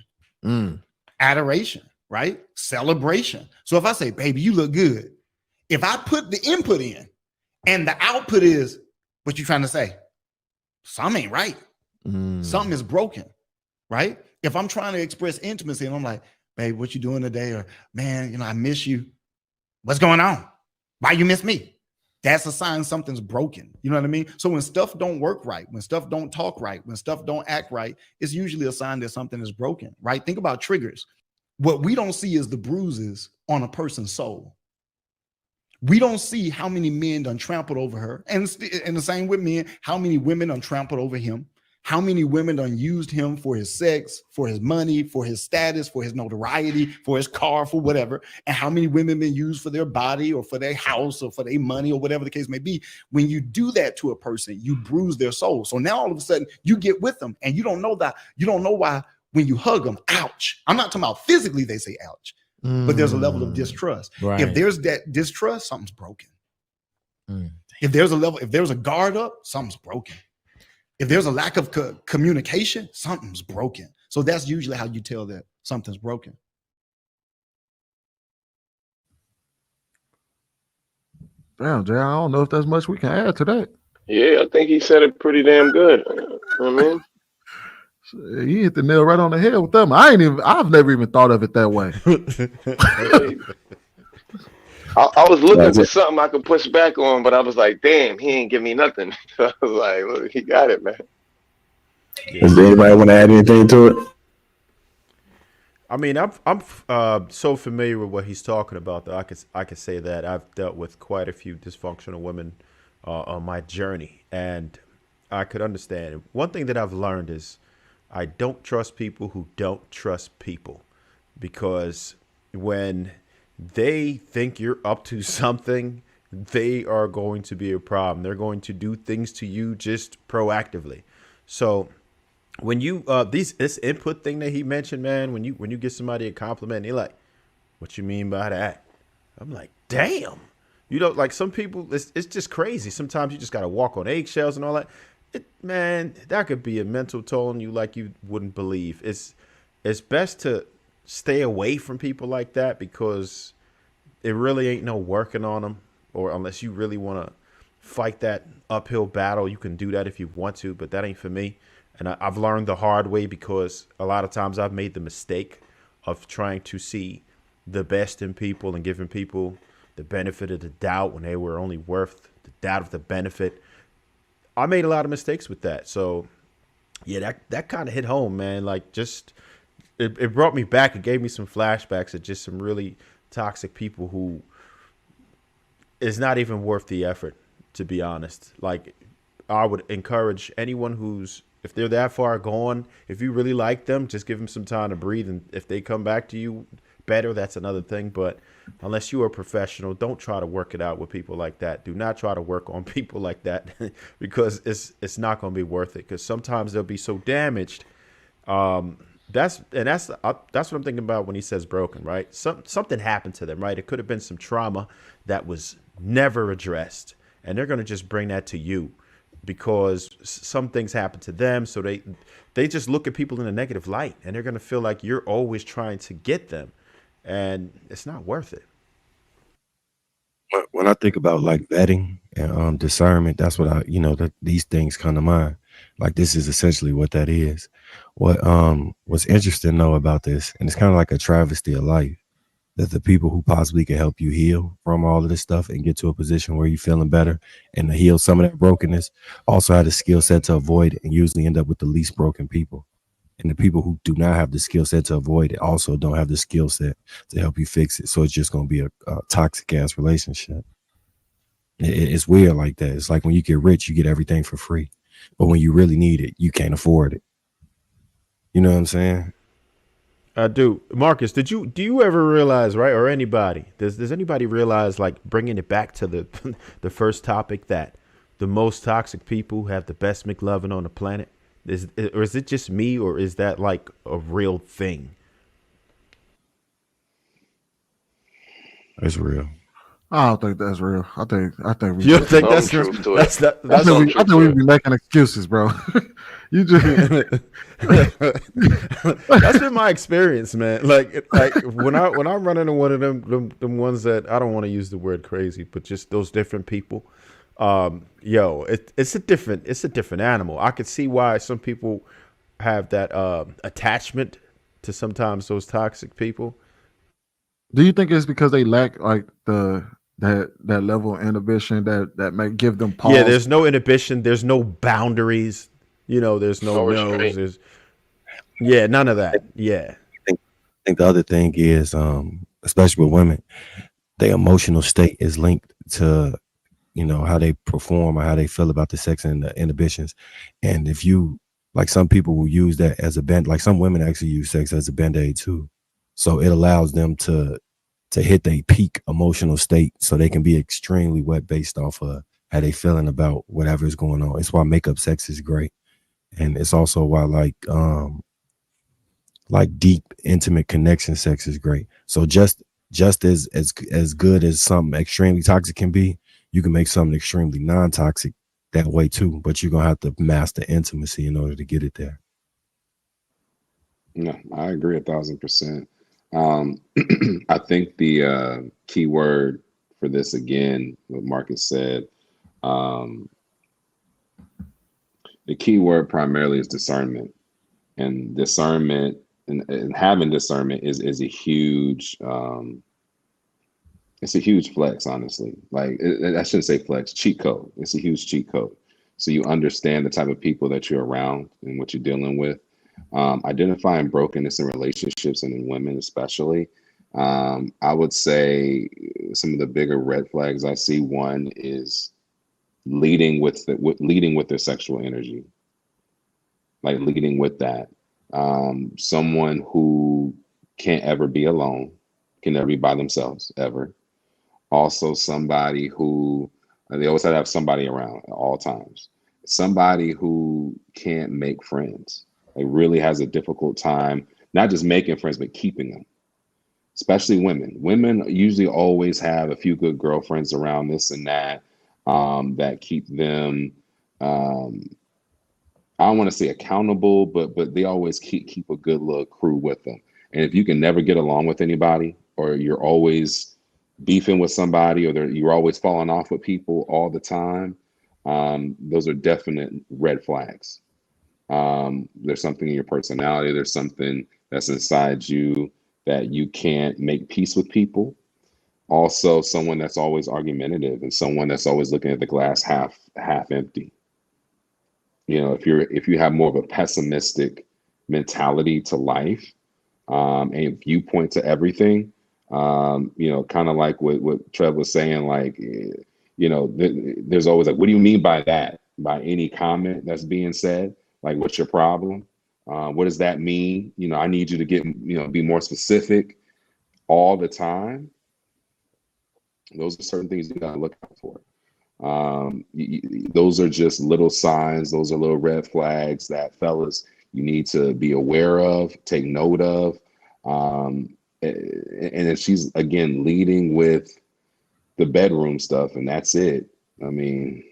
adoration, right? Celebration. So if I say, baby, you look good, if I put the input in and the output is what you trying to say, something ain't right. Something is broken, right? If I'm trying to express intimacy and I'm like, babe, what you doing today? Or man, I miss you. What's going on? Why you miss me? That's a sign something's broken. You know what I mean? So when stuff don't work right, when stuff don't talk right, when stuff don't act right, it's usually a sign that something is broken, right? Think about triggers. What we don't see is the bruises on a person's soul. We don't see how many men done trampled over her. And the same with men, how many women done trampled over him, how many women done used him for his sex, for his money, for his status, for his notoriety, for his car, for whatever, and how many women been used for their body or for their house or for their money or whatever the case may be. When you do that to a person, you bruise their soul. So now all of a sudden you get with them and you don't know why when you hug them, ouch. I'm not talking about physically they say ouch, but there's a level of distrust. Right. If there's that distrust, something's broken. If there's a guard up, something's broken. If there's a lack of communication, something's broken. So that's usually how you tell that something's broken. Damn, Jay, I don't know if there's much we can add to that. Yeah, I think he said it pretty damn good. You know what I mean? He hit the nail right on the head with them. I've never even thought of it that way. I was looking for something I could push back on, but I was like, damn, he ain't give me nothing. So I was like, look, he got it, man. Does anybody want to add anything to it? I mean, I'm so familiar with what he's talking about that I could say that I've dealt with quite a few dysfunctional women on my journey, and I could understand. One thing that I've learned is I don't trust people who don't trust people, because when they think you're up to something, they are going to be a problem. They're going to do things to you just proactively. So when you this input thing that he mentioned, man, when you give somebody a compliment and they're like, what you mean by that? I'm like, damn. Like some people, it's just crazy. Sometimes you just got to walk on eggshells and all that. Man, that could be a mental toll on you like you wouldn't believe. It's best to stay away from people like that, because it really ain't no working on them, or unless you really want to fight that uphill battle, you can do that if you want to, but that ain't for me. And I've learned the hard way, because a lot of times I've made the mistake of trying to see the best in people and giving people the benefit of the doubt when they were only worth the doubt of the benefit. I made a lot of mistakes with that. So yeah, that kind of hit home, man. Like, just it brought me back. It gave me some flashbacks of just some really toxic people who is not even worth the effort, to be honest. Like, I would encourage anyone if they're that far gone, if you really like them, just give them some time to breathe. And if they come back to you better, that's another thing. But unless you are a professional, don't try to work it out with people like that. Do not try to work on people like that, because it's not going to be worth it. Because sometimes they'll be so damaged That's what I'm thinking about when he says broken, right? Something happened to them, right? It could have been some trauma that was never addressed, and they're going to just bring that to you because some things happen to them, so they just look at people in a negative light, and they're going to feel like you're always trying to get them, and it's not worth it. When I think about like vetting and discernment, that's what these things come to mind. Like this is essentially what that is. What's interesting though about this, and it's kind of like a travesty of life, that the people who possibly can help you heal from all of this stuff and get to a position where you're feeling better and to heal some of that brokenness also have the skill set to avoid it and usually end up with the least broken people. And the people who do not have the skill set to avoid it also don't have the skill set to help you fix it. So it's just going to be a toxic ass relationship. It's weird like that. It's like when you get rich, you get everything for free. But when you really need it, you can't afford it. You know what I'm saying? I do. Marcus, do you ever realize, right, or anybody, does anybody realize, like, bringing it back to the the first topic, that the most toxic people have the best McLovin on the planet? Or is it just me, or is that like a real thing? It's real. I don't think that's real. I think we. You don't think Some truth to it. I think we be making excuses, bro. You just that's been my experience, man. Like when I'm running into one of them ones that, I don't want to use the word crazy, but just those different people. It's a different animal. I could see why some people have that attachment to sometimes those toxic people. Do you think it's because they lack like that level of inhibition that might give them pause? Yeah, there's no inhibition. There's no boundaries. There's no nose. Yeah, none of that. Yeah. I think the other thing is, especially with women, their emotional state is linked to, how they perform or how they feel about the sex and the inhibitions. And if you, like, some people will use that as a band, like some women actually use sex as a band-aid too. So it allows them to hit their peak emotional state so they can be extremely wet based off of how they feeling about whatever is going on. It's why makeup sex is great. And it's also why like deep, intimate connection sex is great. So just as good as something extremely toxic can be, you can make something extremely non-toxic that way too. But you're gonna have to master intimacy in order to get it there. No, I agree 1,000%. I think the key word for this, again, what Marcus said, the key word primarily is discernment. And discernment and having discernment is a huge it's a huge flex, honestly. Like, I shouldn't say flex, cheat code. It's a huge cheat code. So you understand the type of people that you're around and what you're dealing with. Identifying brokenness in relationships and in women especially. I would say some of the bigger red flags I see, one is leading with their sexual energy, like leading with that. Someone who can't ever be alone, can never be by themselves ever. Also somebody who, they always have somebody around at all times. Somebody who can't make friends. Like, really has a difficult time, not just making friends, but keeping them. Especially women. Women usually always have a few good girlfriends around, this and that, that keep them, I don't want to say accountable, but they always keep a good little crew with them. And if you can never get along with anybody, or you're always beefing with somebody, or you're always falling off with people all the time, those are definite red flags. There's something in your personality, there's something that's inside you that you can't make peace with people. Also, someone that's always argumentative and someone that's always looking at the glass half empty. If you have more of a pessimistic mentality to life, and viewpoint to everything, kind of like what Trev was saying, like, there's always like, what do you mean by that? By any comment that's being said? Like, what's your problem? What does that mean? I need you to be more specific all the time. Those are certain things you gotta look out for. Those are just little signs. Those are little red flags that, fellas, you need to be aware of, take note of. And if she's again leading with the bedroom stuff and that's it, I mean,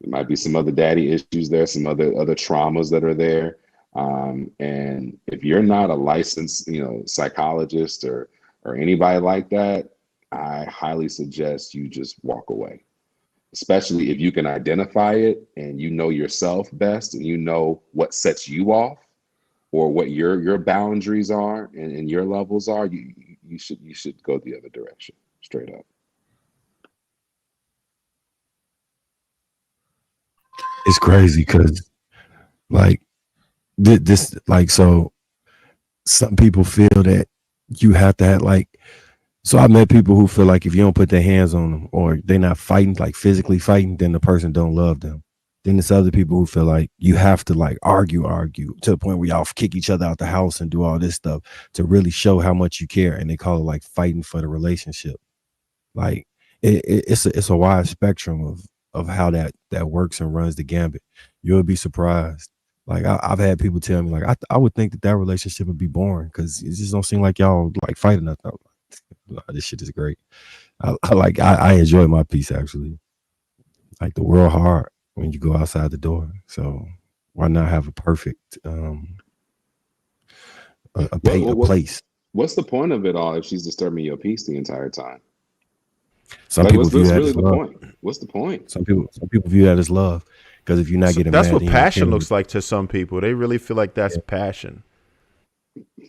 there might be some other daddy issues there, some other traumas that are there. And if you're not a licensed, psychologist or anybody like that, I highly suggest you just walk away, especially if you can identify it and you know yourself best and you know what sets you off or what your boundaries are and your levels are. You should go the other direction, straight up. It's crazy because like this like so some people feel that you have to have like, so I met people who feel like if you don't put their hands on them or they're not fighting, like physically fighting, then the person don't love them. Then there's other people who feel like you have to like argue to the point where y'all kick each other out the house and do all this stuff to really show how much you care. And they call it like fighting for the relationship. Like it's a wide spectrum of how that works and runs the gambit. You'll be surprised. Like I've had people tell me like I would think that relationship would be boring because it just don't seem like y'all like fighting nothing. This shit is great. I enjoy my peace actually. Like the world hard when you go outside the door. So why not have a perfect place? What's the point of it all if she's disturbing your peace the entire time? Some people view that as love. Point? What's the point? Some people view that as love because if you're not getting that's mad, what passion looks like to some people. They really feel like that's passion.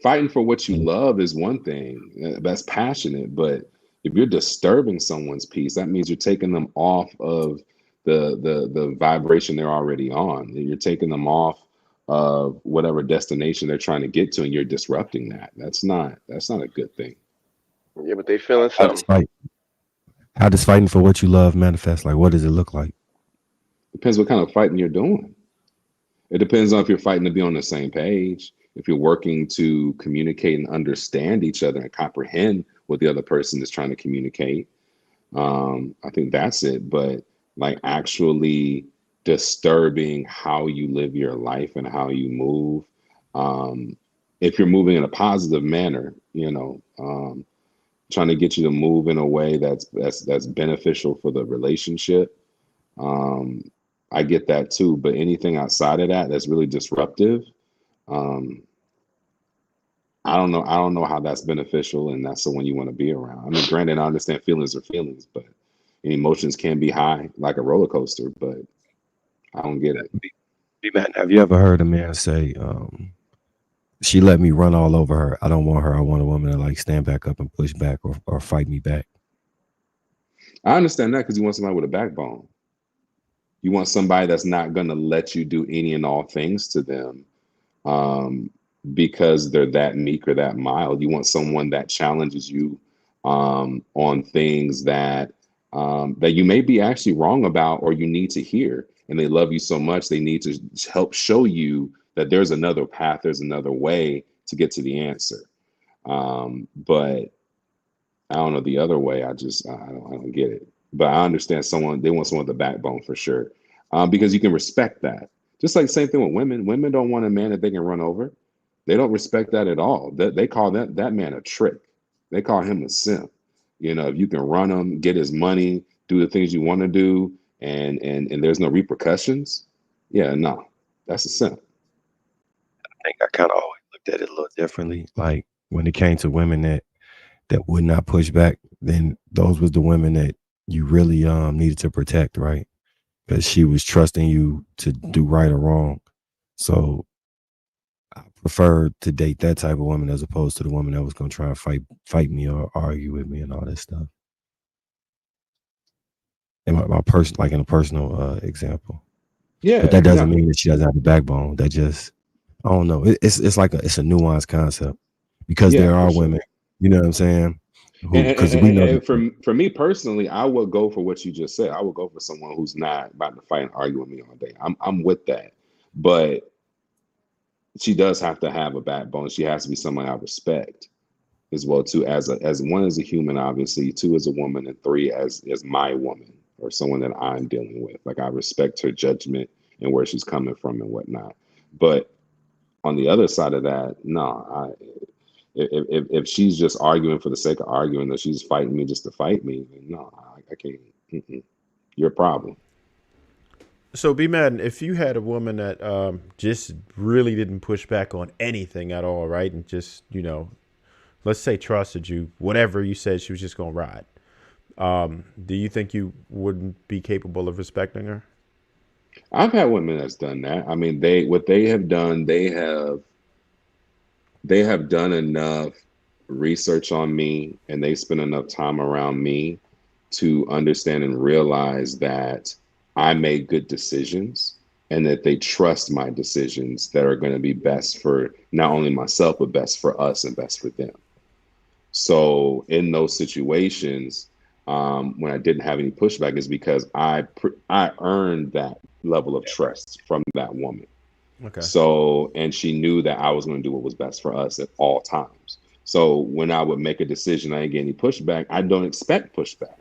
Fighting for what you love is one thing. That's passionate, but if you're disturbing someone's peace, that means you're taking them off of the vibration they're already on. You're taking them off of whatever destination they're trying to get to, and you're disrupting that. That's not a good thing. Yeah, but they feeling something. How does fighting for what you love manifest? Like, what does it look like? Depends what kind of fighting you're doing. It depends on if you're fighting to be on the same page, if you're working to communicate and understand each other and comprehend what the other person is trying to communicate. I think that's it. But like actually disturbing how you live your life and how you move. If you're moving in a positive manner, trying to get you to move in a way that's beneficial for the relationship. I get that too, but anything outside of that that's really disruptive, I don't know how that's beneficial and that's the one you want to be around. I mean, granted, I understand feelings are feelings, but emotions can be high like a roller coaster, but I don't get it. B-Man, have you ever heard a man say, she let me run all over her. I don't want her. I want a woman to like stand back up and push back or fight me back. I understand that because you want somebody with a backbone. You want somebody that's not going to let you do any and all things to them because they're that meek or that mild. You want someone that challenges you on things that you may be actually wrong about or you need to hear. And they love you so much, they need to help show you that there's another path, there's another way to get to the answer. But I don't know the other way. I don't get it. But I understand they want someone with a backbone for sure. Because you can respect that. Just like same thing with women. Women don't want a man that they can run over. They don't respect that at all. They call that man a trick. They call him a simp. If you can run him, get his money, do the things you want to do, and there's no repercussions. Yeah, no, that's a simp. I think I kind of always looked at it a little differently. Like when it came to women that would not push back, then those was the women that you really needed to protect, right? Because she was trusting you to do right or wrong. So I prefer to date that type of woman as opposed to the woman that was going to try and fight me or argue with me and all that stuff. In my person, like in a personal example. Yeah, but that doesn't mean that she doesn't have a backbone. That just, I don't know. It's like it's a nuanced concept because there are women. You know what I'm saying? Because we know. For me personally, I would go for what you just said. I would go for someone who's not about to fight and argue with me all day. I'm with that, but she does have to have a backbone. She has to be someone I respect as well too. As one as a human, obviously. Two as a woman, and three as my woman or someone that I'm dealing with. Like I respect her judgment and where she's coming from and whatnot. But on the other side of that, no, if she's just arguing for the sake of arguing, that she's fighting me just to fight me, no, I can't. Your problem. So, B-Man, if you had a woman that just really didn't push back on anything at all, right, and just, let's say trusted you, whatever you said, she was just going to ride. Do you think you wouldn't be capable of respecting her? I've had women that's done that. I mean, they have done enough research on me, and they spend enough time around me to understand and realize that I made good decisions and that they trust my decisions that are going to be best for not only myself, but best for us and best for them. So in those situations, when I didn't have any pushback, is because I earned that level of trust from that woman. Okay. So, and she knew that I was going to do what was best for us at all times. So when I would make a decision, I didn't get any pushback. I don't expect pushback,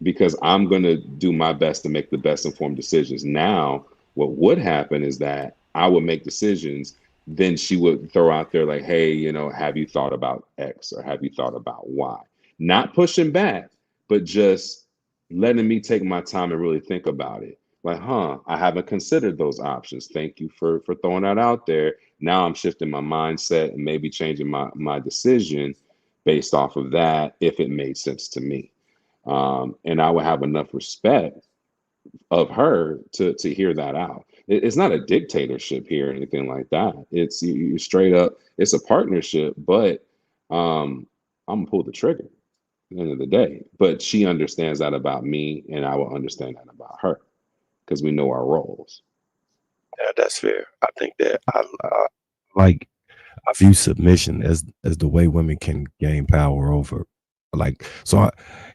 because I'm going to do my best to make the best informed decisions. Now, what would happen is that I would make decisions, then she would throw out there like, hey, have you thought about X, or have you thought about Y? Not pushing back, but just letting me take my time and really think about it. Like, I haven't considered those options. Thank you for throwing that out there. Now I'm shifting my mindset and maybe changing my decision based off of that, if it made sense to me. And I would have enough respect of her to hear that out. It's not a dictatorship here or anything like that. It's you straight up, it's a partnership, but I'm gonna pull the trigger at the end of the day. But she understands that about me, and I will understand that about her, because we know our roles. Yeah, that's fair. I think that I view submission as the way women can gain power over.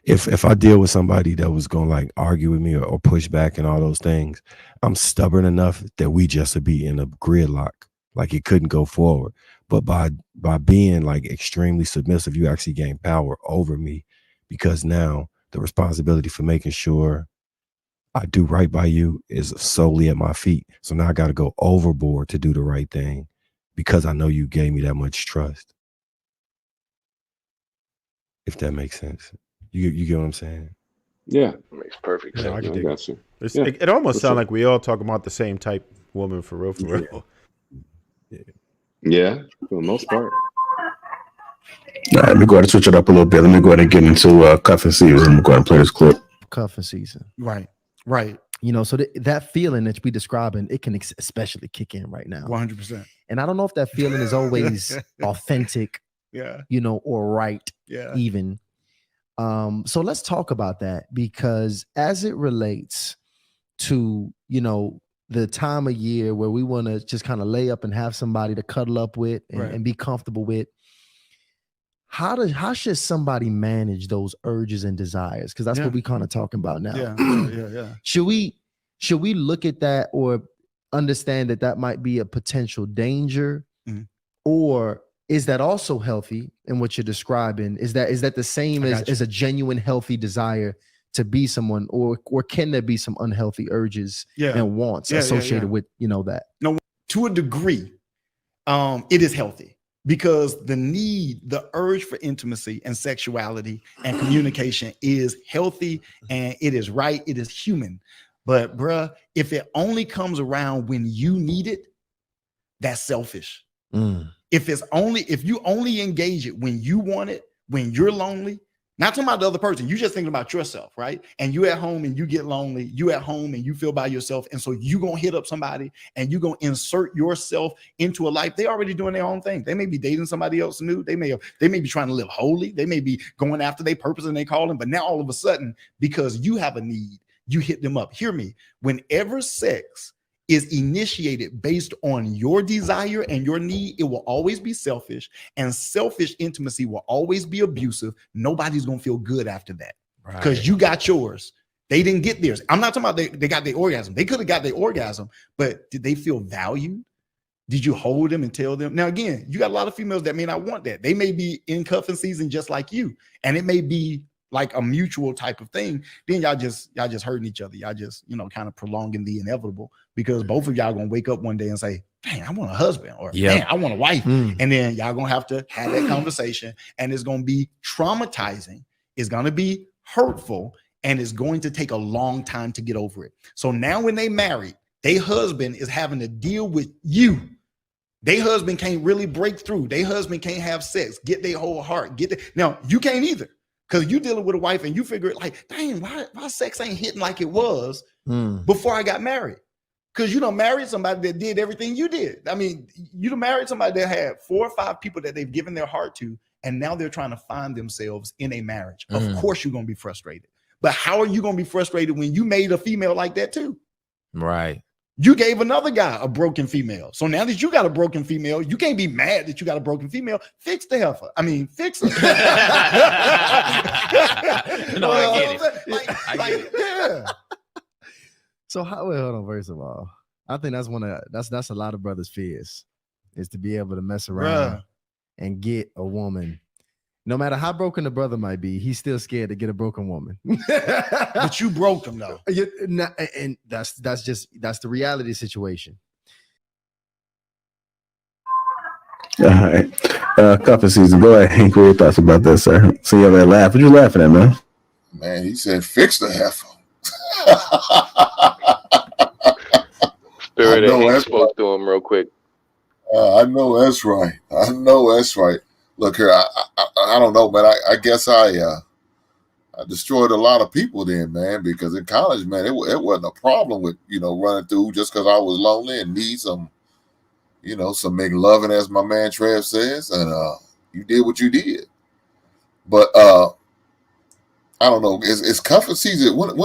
If I deal with somebody that was gonna argue with me or push back and all those things, I'm stubborn enough that we just would be in a gridlock, like it couldn't go forward. But by being extremely submissive, you actually gain power over me, because now the responsibility for making sure I do right by you is solely at my feet. So now I got to go overboard to do the right thing, because I know you gave me that much trust. If that makes sense. You get what I'm saying? Yeah. Makes perfect Yeah, sense. I can I dig got it. you. It almost sounds sure. like we all talk about the same type woman for real, for real. Yeah, for the most part. All right, let me go ahead and switch it up a little bit. Let me go ahead and get into cuffing season. I'm going to go ahead and play this clip. Cuffing season. Right. So that feeling that we describing, it can especially kick in right now. 100%. And I don't know if that feeling is always authentic, Yeah. or right, Yeah. even. So let's talk about that, because as it relates to, the time of year where we want to just kind of lay up and have somebody to cuddle up with and be comfortable with, how should somebody manage those urges and desires? Because that's what we kind of talking about now. Yeah. Should we look at that or understand that might be a potential danger, or is that also healthy in what you're describing? Is that the same as a genuine healthy desire to be someone, or can there be some unhealthy urges and wants associated with that? No, to a degree, it is healthy, because the urge for intimacy and sexuality and communication is healthy, and it is right. It is human. But bruh, if it only comes around when you need it, that's selfish. If you only engage it when you want it, when you're lonely, not talking about the other person, you just thinking about yourself, right? And you at home and you get lonely, you at home and you feel by yourself. And so you gonna hit up somebody and you gonna insert yourself into a life. They already doing their own thing. They may be dating somebody else new. They may be trying to live holy. They may be going after their purpose and they calling, but now all of a sudden, because you have a need, you hit them up. Hear me. Whenever sex is initiated based on your desire and your need, it will always be selfish, and selfish intimacy will always be abusive. Nobody's gonna feel good after that, because you got yours. They didn't get theirs. I'm not talking about they got their orgasm. They could have got their orgasm, but did they feel valued? Did you hold them and tell them? Now, again, you got a lot of females that may not want that. They may be in cuffing season just like you, and it may be like a mutual type of thing, then y'all just hurting each other. Y'all just, kind of prolonging the inevitable, because both of y'all gonna wake up one day and say, dang, I want a husband, or man, I want a wife. And then y'all gonna have to have that conversation, and it's gonna be traumatizing. It's gonna be hurtful, and it's going to take a long time to get over it. So now when they married, their husband is having to deal with you. Their husband can't really break through. Their husband can't have sex, get their whole heart, now you can't either, because you dealing with a wife and you figure it like, dang, why sex ain't hitting like it was before I got married? Because you done married somebody that did everything you did. I mean, you done married somebody that had 4 or 5 people that they've given their heart to, and now they're trying to find themselves in a marriage. Of course you're going to be frustrated. But how are you going to be frustrated when you made a female like that too? Right. You gave another guy a broken female. So now that you got a broken female, you can't be mad that you got a broken female. Fix the heifer. I mean, fix it. No, I get it. I get it. Yeah. So hold on. First of all, I think that's a lot of brothers' fears, is to be able to mess around and get a woman. No matter how broken the brother might be, he's still scared to get a broken woman. But you broke him though. And that's the reality situation. All right. Cuffing season. Go ahead, Hank. What are your thoughts about that, sir? See you over there laugh. What you laughing at, man? Man, he said, fix the heifer. Spirit of Hank spoke to him real quick. I know that's right. Look here, I don't know, man. I guess I destroyed a lot of people then, man, because in college, man, it wasn't a problem with, running through just because I was lonely and need some, some McLovin, as my man Trev says, and you did what you did. But I don't know. It's cuffing season. When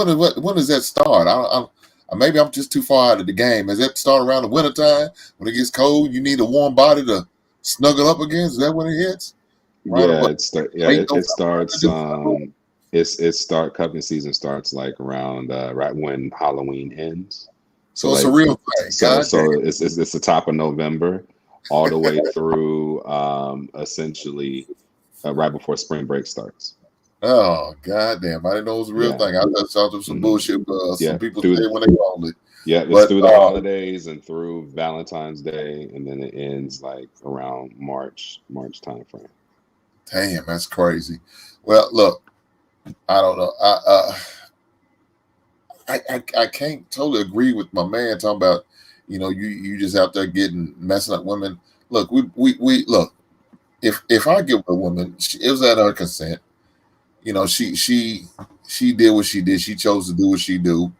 does that start? Maybe I'm just too far out of the game. Does that start around the wintertime when it gets cold? You need a warm body to snuggle up against. Is that when it hits? Right, it starts. Cuffing season starts like around right when Halloween ends. So it's a real thing. So it's the top of November, all the way through essentially right before spring break starts. Oh, goddamn. I didn't know it was a real thing. I just thought it was some bullshit. Some people say when they lonely. Yeah, it's through the holidays and through Valentine's Day, and then it ends like around March time frame. Damn, that's crazy. Well, look, I don't know. I can't totally agree with my man talking about, you just out there messing up women. Look, we look. If I give a woman, it was at her consent. She did what she did. She chose to do what she do.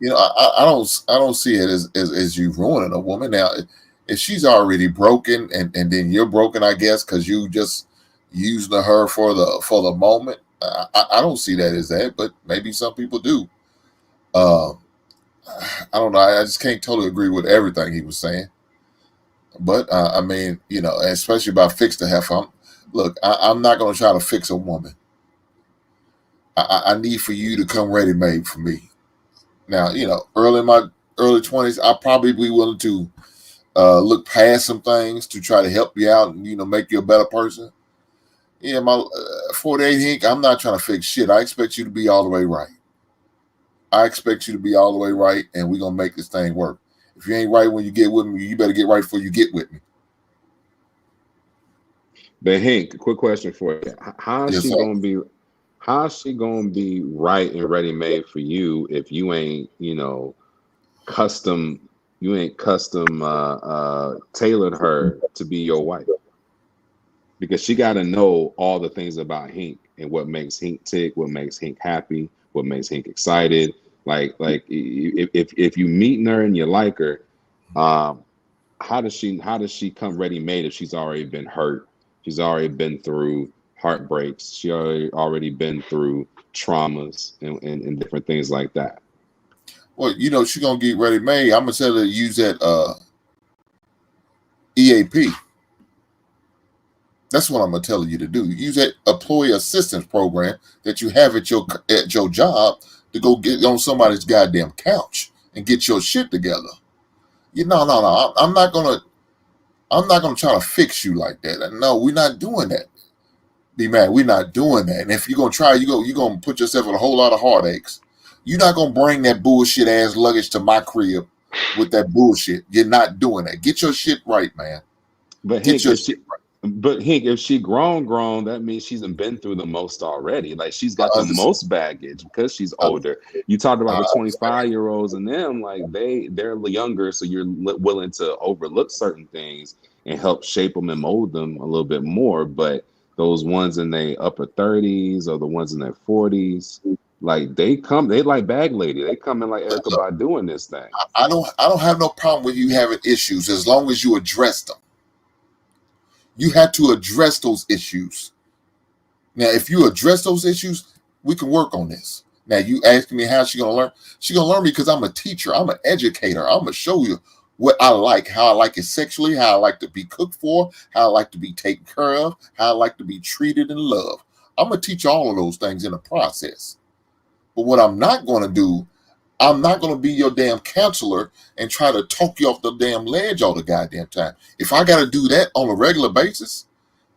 I don't see it as you ruining a woman. Now, if she's already broken and then you're broken, I guess, because you just using her for the moment. I don't see that as that, but maybe some people do. I don't know. I just can't totally agree with everything he was saying. But I mean, especially about fix the heifer. I'm not going to try to fix a woman. I need for you to come ready made for me. Now, early in my early 20s, I'll probably be willing to look past some things to try to help you out and, make you a better person. Yeah, my 48 Hink, I'm not trying to fix shit. I expect you to be all the way right. And we're going to make this thing work. If you ain't right when you get with me, you better get right before you get with me. But Hink, quick question for you. How is she going to be right and ready made for you if you ain't, custom tailored her to be your wife? Because she got to know all the things about Hink and what makes Hink tick, what makes Hink happy, what makes Hink excited. Like if you meet her and you like her, how does she come ready made if she's already been hurt? She's already been through heartbreaks. She already been through traumas and different things like that. Well, she's gonna get ready made. I'm gonna tell her to use that EAP. That's what I'm gonna tell you to do. Use that employee assistance program that you have at your job to go get on somebody's goddamn couch and get your shit together. No. I'm not gonna try to fix you like that. No, we're not doing that. be mad. We're not doing that. And if you're gonna try, you're gonna put yourself in a whole lot of heartaches. You're not gonna bring that bullshit ass luggage to my crib with that bullshit. You're not doing that. Get your shit right, man. But Get Hank, your if shit she, but Hank, if she grown, that means she's been through the most already. Like she's got right. the most baggage because she's older. You talked about the 25-year-olds and them, like they're younger, so you're willing to overlook certain things and help shape them and mold them a little bit more. But those ones in their upper 30s or the ones in their 40s, like they like bag lady. They come in like Erica by doing this thing. I don't have no problem with you having issues as long as you address them. You have to address those issues. Now, if you address those issues, we can work on this. Now, you asking me how she's gonna learn? She's gonna learn because I'm a teacher. I'm an educator. I'm gonna show you what I like, how I like it sexually, how I like to be cooked for, how I like to be taken care of, how I like to be treated and loved. I'm gonna teach all of those things in the process. But what I'm not gonna do, I'm not gonna be your damn counselor and try to talk you off the damn ledge all the goddamn time. If I gotta do that on a regular basis,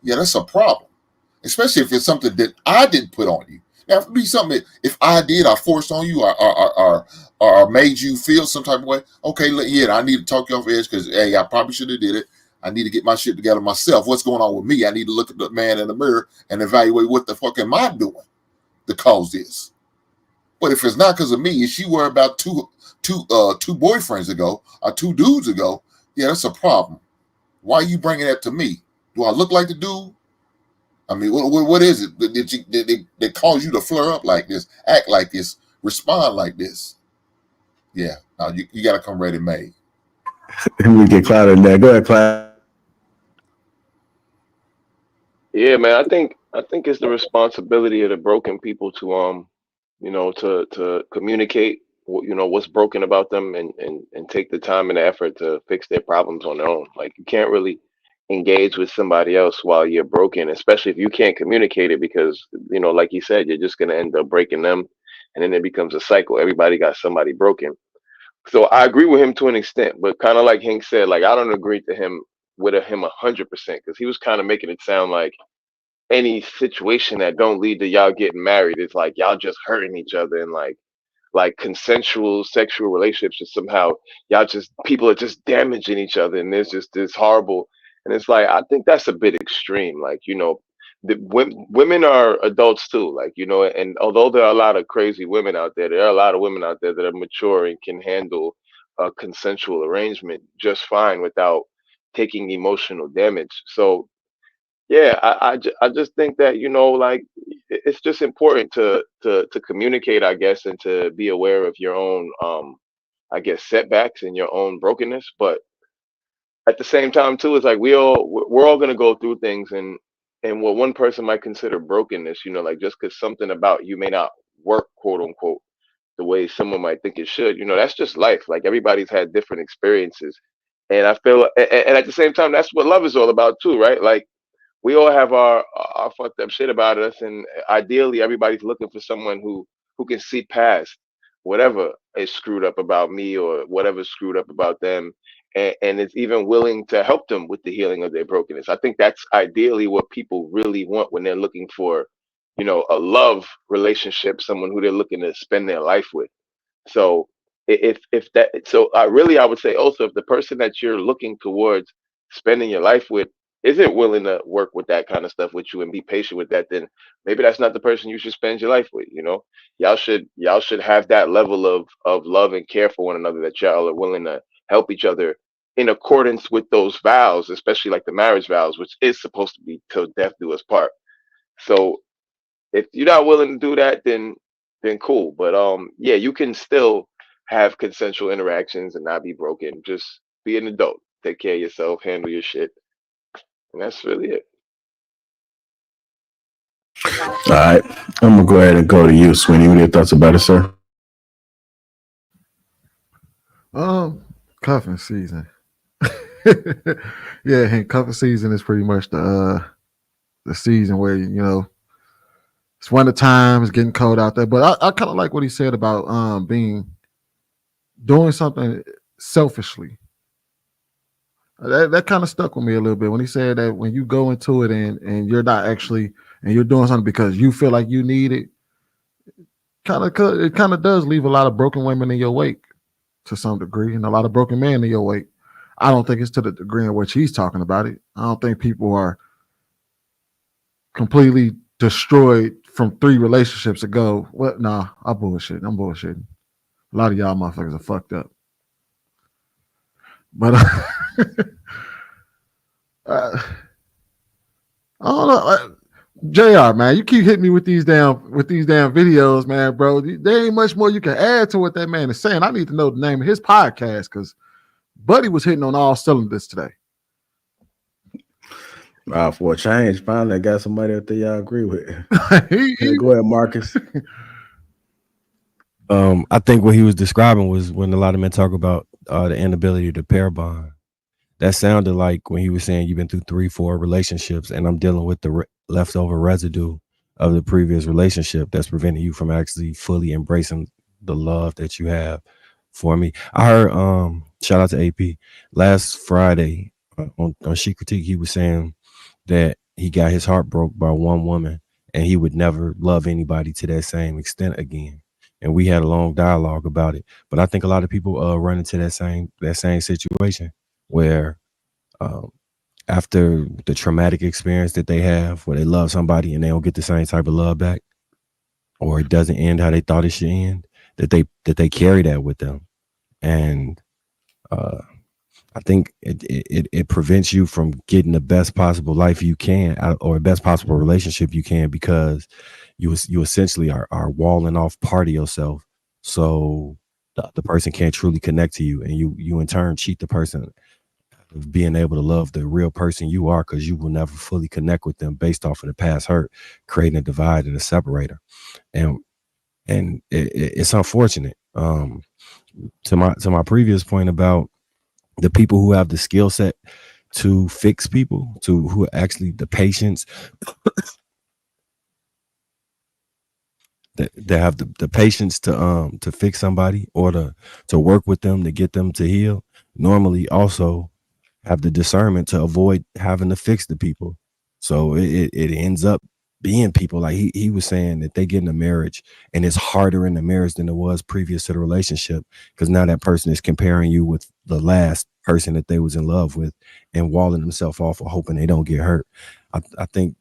yeah, that's a problem. Especially if it's something that I didn't put on you. Now, if it be something that if I did, I forced on you, or made you feel some type of way, okay, yeah, I need to talk you off the edge because, hey, I probably should have did it. I need to get my shit together myself. What's going on with me? I need to look at the man in the mirror and evaluate what the fuck am I doing to cause this. But if it's not because of me, if she were about two boyfriends ago or two dudes ago, yeah, that's a problem. Why are you bringing that to me? Do I look like the dude? I mean, what is it? Did they cause you to flare up like this, act like this, respond like this? Yeah, now you got to come ready made. We get Clyde in there. Go ahead, Clyde. Yeah, man. I think it's the responsibility of the broken people to to communicate what's broken about them and take the time and the effort to fix their problems on their own. Like you can't really engage with somebody else while you're broken, especially if you can't communicate it because like you said, you're just gonna end up breaking them, and then it becomes a cycle. Everybody got somebody broken. So I agree with him to an extent, but kind of like Hank said, like I don't agree to him with him 100% because he was kind of making it sound like any situation that don't lead to y'all getting married is like y'all just hurting each other and like consensual sexual relationships is somehow y'all just people are just damaging each other and there's just this horrible, and it's like I think that's a bit extreme. Like the women are adults too, like and although there are a lot of crazy women out there, there are a lot of women out there that are mature and can handle a consensual arrangement just fine without taking emotional damage. So yeah, I just think that like it's just important to communicate, I guess, and to be aware of your own I guess setbacks and your own brokenness. But at the same time too, it's like we're all gonna go through things, and what one person might consider brokenness, like just because something about you may not work, quote unquote, the way someone might think it should, that's just life. Like everybody's had different experiences, and I feel, and at the same time, that's what love is all about too, right? Like we all have our fucked up shit about us, and ideally everybody's looking for someone who can see past whatever is screwed up about me or whatever's screwed up about them, and is even willing to help them with the healing of their brokenness. I think that's ideally what people really want when they're looking for a love relationship, someone who they're looking to spend their life with. So if that, so I would say also, if the person that you're looking towards spending your life with isn't willing to work with that kind of stuff with you and be patient with that, then maybe that's not the person you should spend your life with. Y'all should have that level of love and care for one another, that y'all are willing to help each other in accordance with those vows, especially like the marriage vows, which is supposed to be till death do us part. So if you're not willing to do that, then cool. But yeah, you can still have consensual interactions and not be broken. Just be an adult, take care of yourself, handle your shit, and that's really it. All right. I'm going to go ahead and go to you, Sweeney. What are your thoughts about it, sir? Cuffing season. Yeah, and cuffing season is pretty much the season where it's winter time, it's getting cold out there. But I kind of like what he said about doing something selfishly. That kind of stuck with me a little bit when he said that when you go into it and you're not actually and you're doing something because you feel like you need it, it kind of does leave a lot of broken women in your wake to some degree, and a lot of broken men in your wake. I don't think it's to the degree in which he's talking about it. I don't think people are completely destroyed from 3 relationships ago. What? Nah, I'm bullshitting. A lot of y'all motherfuckers are fucked up. But I don't know. JR, man, you keep hitting me with these damn videos, man, bro. There ain't much more you can add to what that man is saying. I need to know the name of his podcast because Buddy was hitting on all cylinders today. For a change, finally I got somebody out there y'all agree with. Go ahead, Marcus. I think what he was describing was when a lot of men talk about the inability to pair bond. That sounded like when he was saying you've been through 3-4 relationships and I'm dealing with the leftover residue of the previous relationship that's preventing you from actually fully embracing the love that you have for me. I heard, shout out to AP, last Friday on She Critique, he was saying that he got his heart broke by one woman and he would never love anybody to that same extent again. And we had a long dialogue about it. But I think a lot of people run into that same situation where after the traumatic experience that they have, where they love somebody and they don't get the same type of love back, or it doesn't end how they thought it should end, that they carry that with them. And I think it prevents you from getting the best possible life you can, or the best possible relationship you can, because you essentially are walling off part of yourself, so the person can't truly connect to you, and you in turn cheat the person of being able to love the real person you are, because you will never fully connect with them based off of the past hurt, creating a divide and a separator. And it's unfortunate. To my previous point about the people who have the skill set to fix people, who actually the patience that have the patience to fix somebody, or to work with them to get them to heal, normally also have the discernment to avoid having to fix the people. So it ends up being people like he was saying that they get in a marriage and it's harder in the marriage than it was previous to the relationship, because now that person is comparing you with the last person that they was in love with and walling themselves off or hoping they don't get hurt. I think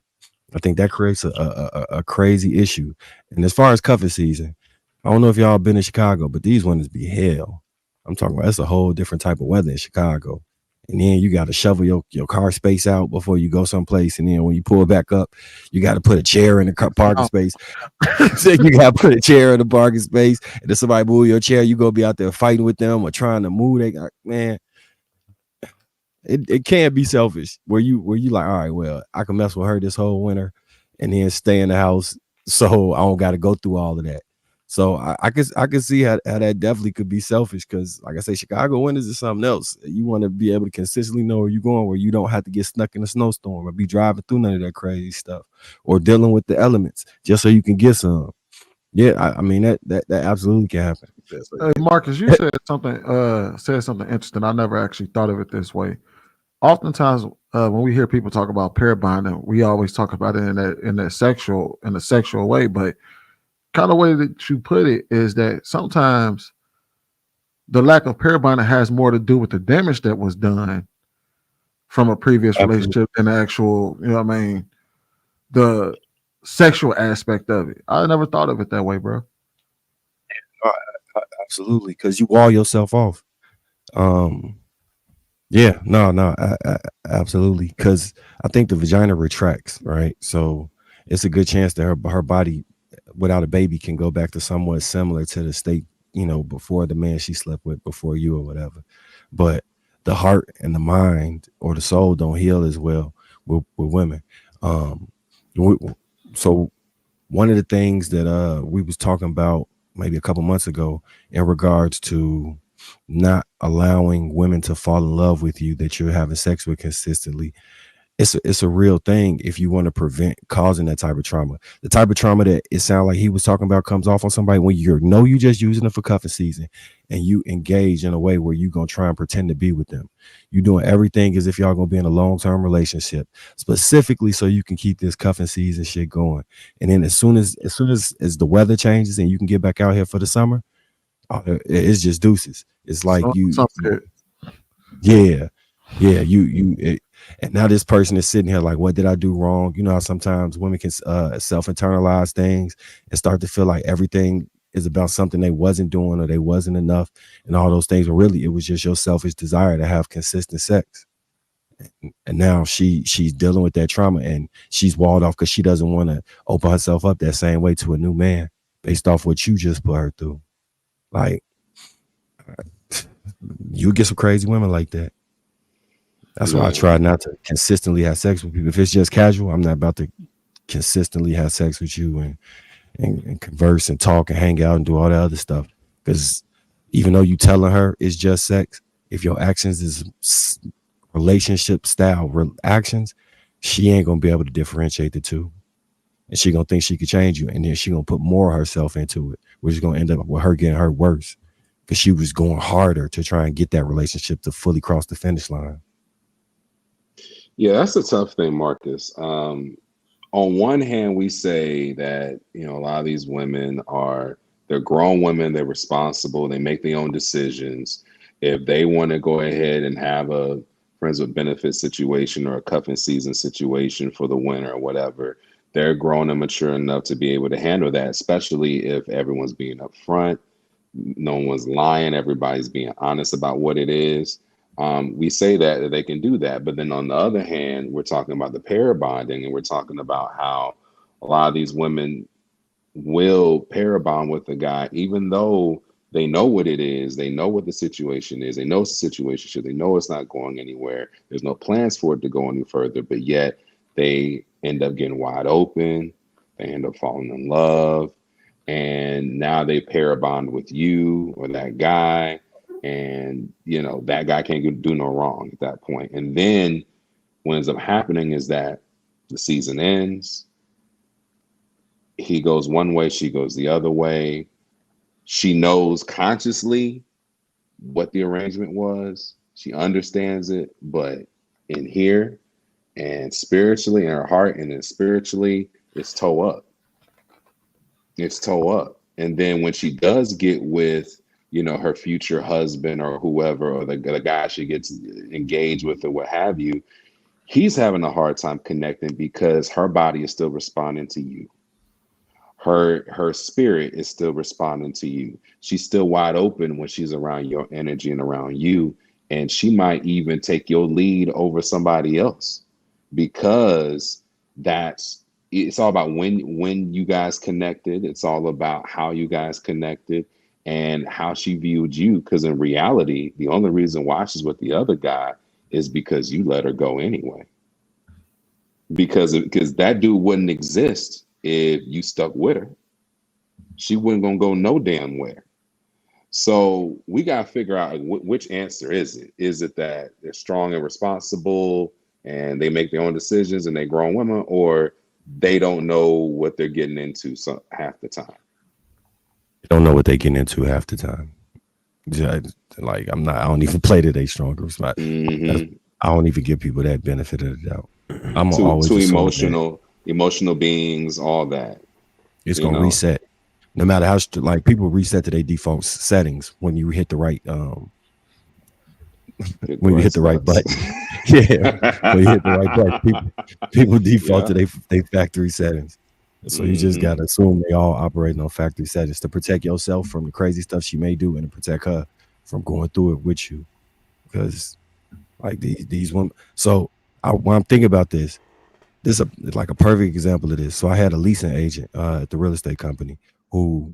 that creates a crazy issue. And as far as cuffing season, I don't know if y'all been in Chicago, but these ones be hell. I'm talking about, it's a whole different type of weather in Chicago. And then you got to shovel your car space out before you go someplace. And then when you pull back up, you got to put a chair in the parking space. So you got to put a chair in the parking space. And if somebody move your chair, you go be out there fighting with them or trying to move. Man, it can be selfish where you like, all right, well, I can mess with her this whole winter and then stay in the house, so I don't got to go through all of that. So I can see how that definitely could be selfish, because like I say, Chicago winters is something else. You want to be able to consistently know where you're going, where you don't have to get stuck in a snowstorm or be driving through none of that crazy stuff, or dealing with the elements just so you can get some. Yeah, I mean that absolutely can happen. Hey, Marcus, you said something interesting. I never actually thought of it this way. Oftentimes, when we hear people talk about pair bonding, we always talk about it in a sexual way, but kind of way that you put it is that sometimes the lack of pair bonding has more to do with the damage that was done from a previous relationship than the actual, the sexual aspect of it. I never thought of it that way, bro. Absolutely, because you wall yourself off. Yeah, no, absolutely, because I think the vagina retracts, right? So it's a good chance that her body without a baby can go back to somewhat similar to the state, before the man she slept with before you or whatever. But the heart and the mind or the soul don't heal as well with women. So one of the things that we was talking about maybe a couple months ago in regards to not allowing women to fall in love with you that you're having sex with consistently it's a real thing if you want to prevent causing that type of trauma. The type of trauma that it sounds like he was talking about comes off on somebody when you just using it for cuffing season, and you engage in a way where you're gonna try and pretend to be with them. You're doing everything as if y'all gonna be in a long-term relationship, specifically so you can keep this cuffing season shit going. And then as soon as the weather changes and you can get back out here for the summer, it's just deuces. It's like yeah, and now this person is sitting here like, what did I do wrong? You know how sometimes women can self-internalize things and start to feel like everything is about something they wasn't doing or they wasn't enough and all those things. But really, it was just your selfish desire to have consistent sex. And now she's dealing with that trauma and she's walled off because she doesn't want to open herself up that same way to a new man based off what you just put her through. Like, you get some crazy women like that. That's why I try not to consistently have sex with people. If it's just casual, I'm not about to consistently have sex with you and converse and talk and hang out and do all that other stuff. Because even though you telling her it's just sex, if your actions is relationship style actions, she ain't gonna be able to differentiate the two. And she gonna think she could change you. And then she gonna put more of herself into it, which is gonna end up with her getting hurt worse. Because she was going harder to try and get that relationship to fully cross the finish line. Yeah, that's a tough thing, Marcus. On one hand, we say that, you know, a lot of these women they're grown women, they're responsible, they make their own decisions. If they want to go ahead and have a friends with benefits situation or a cuffing season situation for the winter or whatever, they're grown and mature enough to be able to handle that, especially if everyone's being upfront, no one's lying, everybody's being honest about what it is. We say that they can do that. But then on the other hand, we're talking about the pair bonding, and we're talking about how a lot of these women will pair bond with the guy, even though they know what it is, they know what the situation is, they know it's a situation, they know it's not going anywhere, there's no plans for it to go any further, but yet they end up getting wide open, they end up falling in love, and now they pair bond with you or that guy. And, you know, that guy can't do no wrong at that point. And then what ends up happening is that the season ends. He goes one way, she goes the other way. She knows consciously what the arrangement was. She understands it, but in here and spiritually, in her heart and then spiritually, it's toe up. It's toe up. And then when she does get with, you know, her future husband or whoever, or the guy she gets engaged with or what have you, he's having a hard time connecting because her body is still responding to you. Her spirit is still responding to you. She's still wide open when she's around your energy and around you. And she might even take your lead over somebody else because it's all about when you guys connected. It's all about how you guys connected and how she viewed you. Because in reality, the only reason why she's with the other guy is because you let her go anyway. Because that dude wouldn't exist if you stuck with her. She wasn't gonna go no damn where. So we gotta figure out which answer is it? Is it that they're strong and responsible and they make their own decisions and they're grown women, or they don't know what they're getting into half the time? They don't know what they're getting into half the time. Like I don't even play today stronger. I don't even give people that benefit of the doubt. I'm always too emotional beings, all that. It's gonna reset. No matter how like people reset to their default settings when you hit the right when you hit the right button. Yeah. When you hit the right button, people default to their factory settings. So you just gotta assume they all operating on factory settings to protect yourself from the crazy stuff she may do and to protect her from going through it with you. Because like these women. So when I'm thinking about this is like a perfect example of this. So I had a leasing agent at the real estate company who,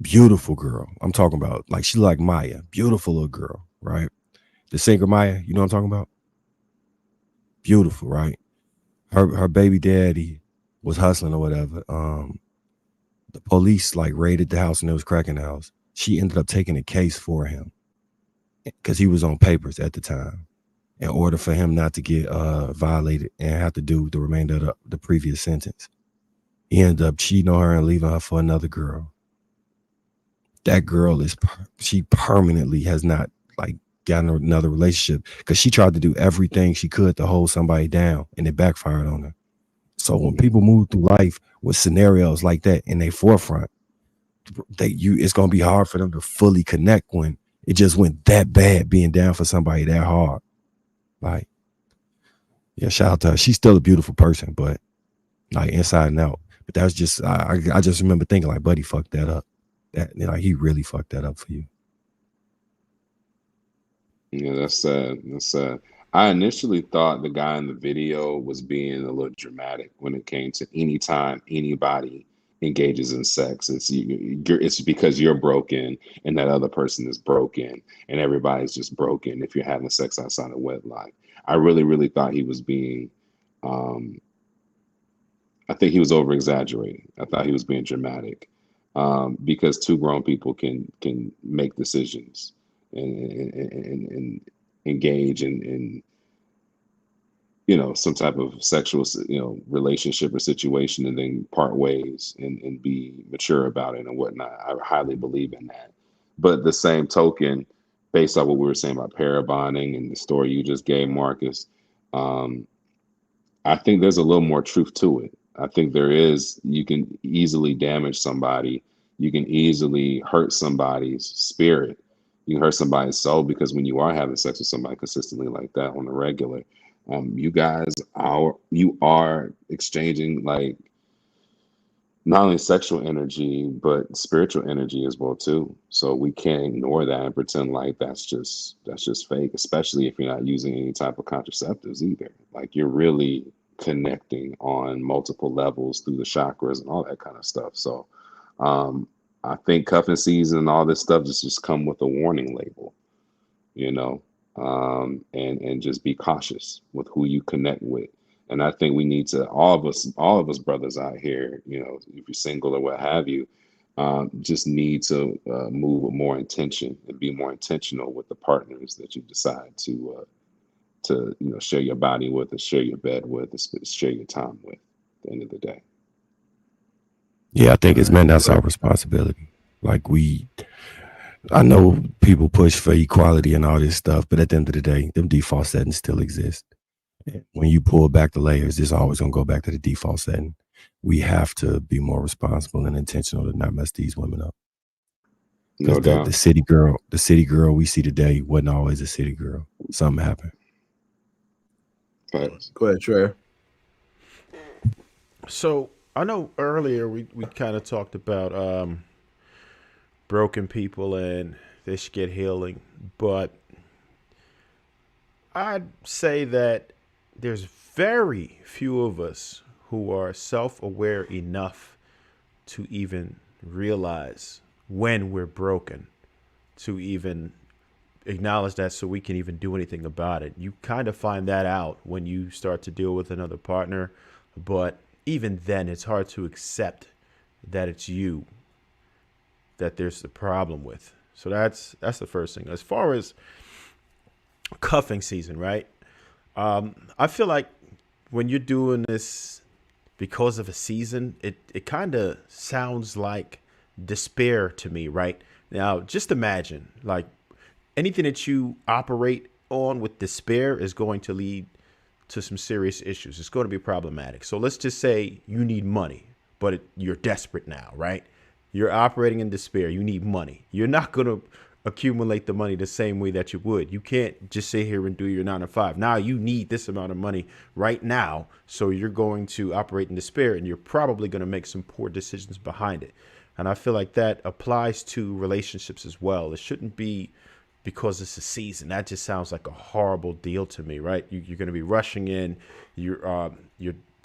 beautiful girl. I'm talking about like she like Maya, beautiful little girl, right? The singer Maya, you know what I'm talking about? Beautiful, right? Her baby daddy was hustling or whatever. The police like raided the house and it was cracking the house. She ended up taking a case for him because he was on papers at the time. in order for him not to get violated and have to do the remainder of the previous sentence. He ended up cheating on her and leaving her for another girl. That girl she permanently has not like gotten another relationship because she tried to do everything she could to hold somebody down, and it backfired on her. So when people move through life with scenarios like that in their forefront, it's gonna be hard for them to fully connect when it just went that bad, being down for somebody that hard. Like, yeah, shout out to her. She's still a beautiful person, but like inside and out. But that's just I just remember thinking like, buddy, fucked that up. That like he really fucked that up for you. Yeah, that's sad. That's sad. I initially thought the guy in the video was being a little dramatic when it came to any time anybody engages in sex. It's because you're broken and that other person is broken and everybody's just broken if you're having sex outside of wedlock. I really, really thought he was being, I think he was over exaggerating. I thought he was being dramatic because two grown people can make decisions and engage in some type of sexual relationship or situation and then part ways and be mature about it and whatnot. I highly believe in that. But the same token, based on what we were saying about pair bonding and the story you just gave, Marcus, I think there's a little more truth to it. I think you can easily damage somebody. You can easily hurt somebody's spirit. You can hurt somebody's soul because when you are having sex with somebody consistently like that on the regular, you are exchanging like not only sexual energy, but spiritual energy as well too. So we can't ignore that and pretend like that's just fake, especially if you're not using any type of contraceptives either. Like you're really connecting on multiple levels through the chakras and all that kind of stuff. So I think cuffing season and all this stuff just come with a warning label, and just be cautious with who you connect with. And I think we need to, all of us brothers out here, if you're single or what have you, just need to move with more intention and be more intentional with the partners that you decide to share your body with, or share your bed with, or share your time with at the end of the day. Yeah, I think it's that's our responsibility. Like I know people push for equality and all this stuff, but at the end of the day, them default settings still exist. When you pull back the layers, it's always going to go back to the default setting. We have to be more responsible and intentional to not mess these women up. Because the city girl we see today wasn't always a city girl. Something happened. Go ahead, Trey. So I know earlier we kind of talked about broken people and they should get healing, but I'd say that there's very few of us who are self-aware enough to even realize when we're broken, to even acknowledge that so we can even do anything about it. You kind of find that out when you start to deal with another partner, but even then it's hard to accept that it's you that there's the problem with. So that's the first thing. As far as cuffing season, right? I feel like when you're doing this because of a season, it kind of sounds like despair to me, right? Now, just imagine, like, anything that you operate on with despair is going to lead to some serious issues. It's going to be problematic. So let's just say you need money, but you're desperate now, right? You're operating in despair. You need money. You're not going to accumulate the money the same way that you would. You can't just sit here and do your 9 to 5. Now you need this amount of money right now. So you're going to operate in despair, and you're probably going to make some poor decisions behind it. And I feel like that applies to relationships as well. It shouldn't be because it's a season. That just sounds like a horrible deal to me, right? You're going to be rushing in. You're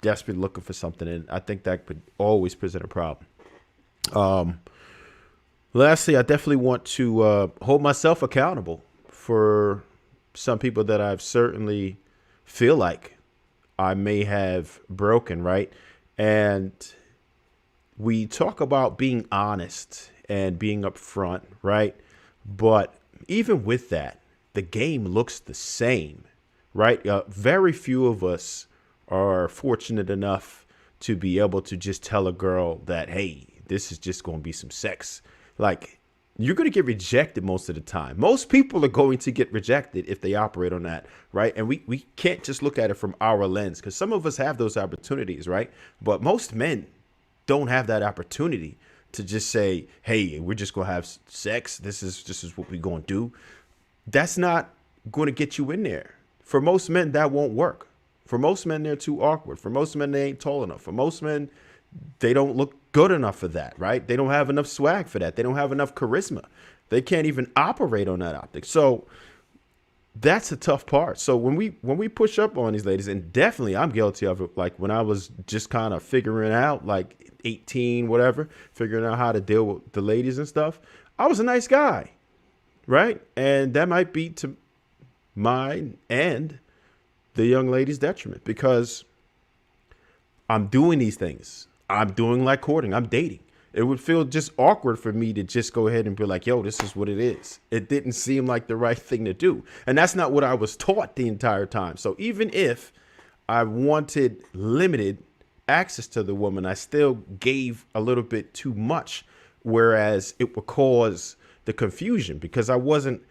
desperately looking for something, and I think that could always present a problem. Lastly, I definitely want to hold myself accountable for some people that I've certainly feel like I may have broken, right? And we talk about being honest and being upfront, right? But even with that, the game looks the same, right? Very few of us are fortunate enough to be able to just tell a girl that, hey, this is just going to be some sex. Like, you're going to get rejected most of the time. Most people are going to get rejected if they operate on that, right? And we can't just look at it from our lens, because some of us have those opportunities, right? But most men don't have that opportunity to just say, hey, we're just going to have sex. This is what we're going to do. That's not going to get you in there. For most men, that won't work. For most men, they're too awkward. For most men, they ain't tall enough. For most men, they don't look good enough for that, right? They don't have enough swag for that. They don't have enough charisma. They can't even operate on that optic. So that's a tough part. So when we push up on these ladies, and definitely I'm guilty of it, like when I was just kind of figuring out, like 18, whatever, figuring out how to deal with the ladies and stuff, I was a nice guy, right? And that might be to mine and the young lady's detriment, because I'm doing these things. I'm doing like courting. I'm dating. It would feel just awkward for me to just go ahead and be like, yo, this is what it is. It didn't seem like the right thing to do. And that's not what I was taught the entire time. So even if I wanted limited access to the woman, I still gave a little bit too much, whereas it would cause the confusion, because I wasn't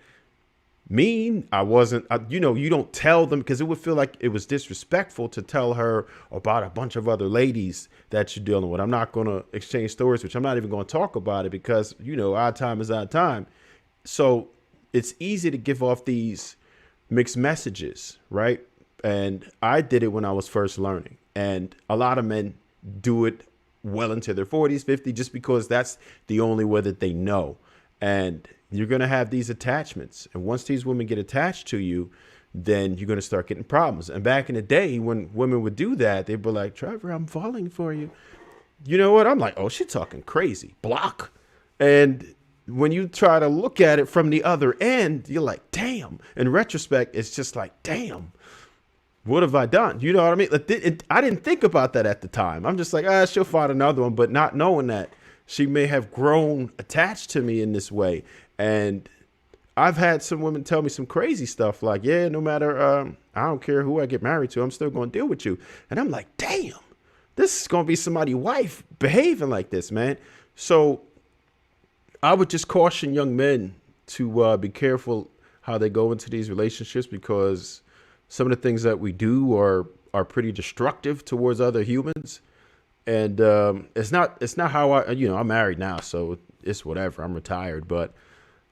mean. I wasn't, you don't tell them, because it would feel like it was disrespectful to tell her about a bunch of other ladies that you're dealing with. I'm not going to exchange stories, which I'm not even going to talk about it, because, our time is our time. So it's easy to give off these mixed messages, right? And I did it when I was first learning. And a lot of men do it well into their 40s, 50s, just because that's the only way that they know. And you're going to have these attachments. And once these women get attached to you, then you're going to start getting problems. And back in the day, when women would do that, they'd be like, Trevor, I'm falling for you. You know what? I'm like, oh, she's talking crazy. Block. And when you try to look at it from the other end, you're like, damn. In retrospect, it's just like, damn, what have I done? You know what I mean? I didn't think about that at the time. I'm just like, she'll find another one, but not knowing that she may have grown attached to me in this way. And I've had some women tell me some crazy stuff like, yeah, no matter, I don't care who I get married to, I'm still going to deal with you. And I'm like, damn, this is going to be somebody's wife behaving like this, man. So I would just caution young men to be careful how they go into these relationships, because some of the things that we do are pretty destructive towards other humans. And it's not how I'm married now, so it's whatever. I'm retired, but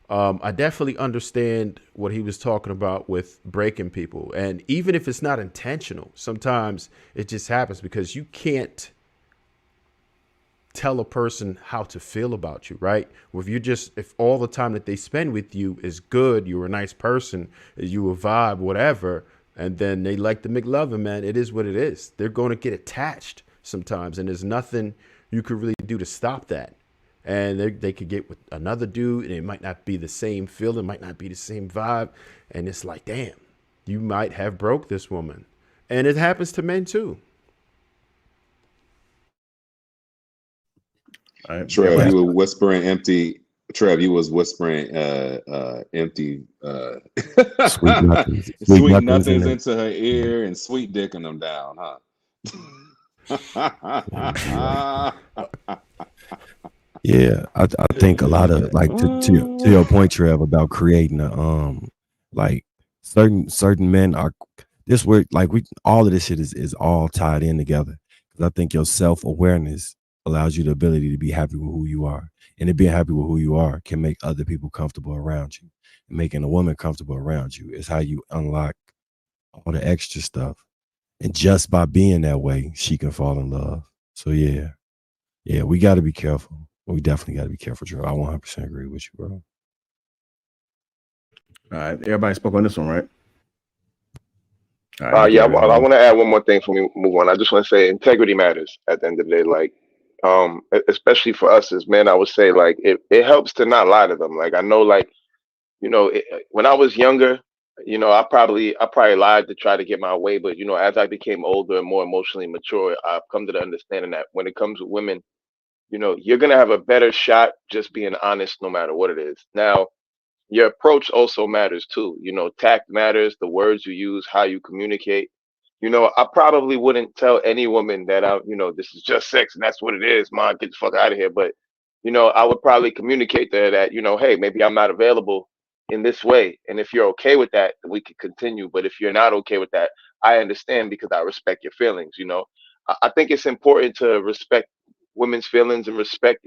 I definitely understand what he was talking about with breaking people. And even if it's not intentional, sometimes it just happens, because you can't tell a person how to feel about you, right? If all the time that they spend with you is good, you're a nice person, you a vibe, whatever, and then they like the McLovin, man, it is what it is. They're going to get attached sometimes, and there's nothing you could really do to stop that. And they could get with another dude, and it might not be the same feeling, might not be the same vibe. And it's like, damn, you might have broke this woman. And it happens to men too. Trev, you were whispering empty. Trev, you was whispering empty sweet nothings into her ear and sweet dicking them down, huh? Yeah, I think a lot of, like, to your point, Trev, about creating a like certain men are this where, like, all of this shit is all tied in together, because I think your self-awareness allows you the ability to be happy with who you are, and to being happy with who you are can make other people comfortable around you. And making a woman comfortable around you is how you unlock all the extra stuff. And just by being that way, she can fall in love. So yeah, we got to be careful. We definitely got to be careful, Joe. I 100% agree with you, bro. All right, everybody spoke on this one, right? I want to add one more thing before we move on. I just want to say integrity matters at the end of the day. Like, especially for us as men, I would say, like, it helps to not lie to them. Like, I know, like, when I was younger, I probably lied to try to get my way. But, as I became older and more emotionally mature, I've come to the understanding that when it comes to women, you're going to have a better shot just being honest no matter what it is. Now, your approach also matters too. Tact matters, the words you use, how you communicate. I probably wouldn't tell any woman that this is just sex and that's what it is, man, get the fuck out of here. But, I would probably communicate to her that, hey, maybe I'm not available in this way. And if you're okay with that, then we can continue. But if you're not okay with that, I understand because I respect your feelings. I think it's important to respect women's feelings and respect,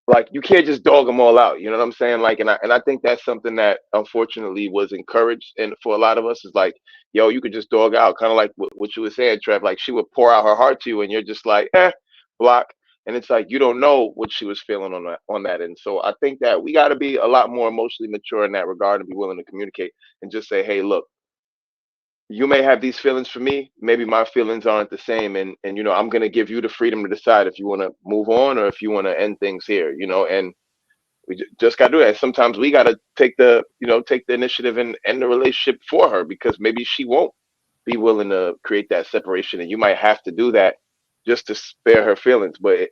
like you can't just dog them all out. You know what I'm saying? Like, and I think that's something that unfortunately was encouraged, and for a lot of us is like, yo, you could just dog out, kind of like what you were saying, Trev. Like she would pour out her heart to you, and you're just like, block. And it's like you don't know what she was feeling on that. And so I think that we got to be a lot more emotionally mature in that regard and be willing to communicate and just say, hey, look, you may have these feelings for me, maybe my feelings aren't the same, and I'm going to give you the freedom to decide if you want to move on or if you want to end things here, and we just got to do that. Sometimes we got to take the initiative and end the relationship for her because maybe she won't be willing to create that separation, and you might have to do that just to spare her feelings. But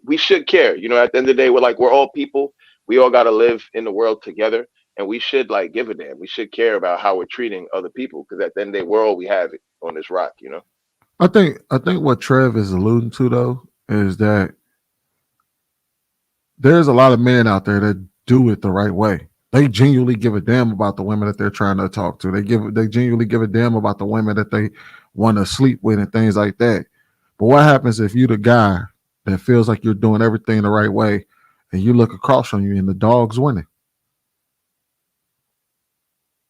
we should care. At the end of the day, we're all people. We all got to live in the world together, and we should give a damn. We should care about how we're treating other people because at the end of the day, we're all we have on this rock. I think what Trev is alluding to though is that there's a lot of men out there that do it the right way. They genuinely give a damn about the women that they're trying to talk to. They genuinely give a damn about the women that they want to sleep with and things like that. But what happens if you're the guy that feels like you're doing everything the right way and you look across from you and the dog's winning?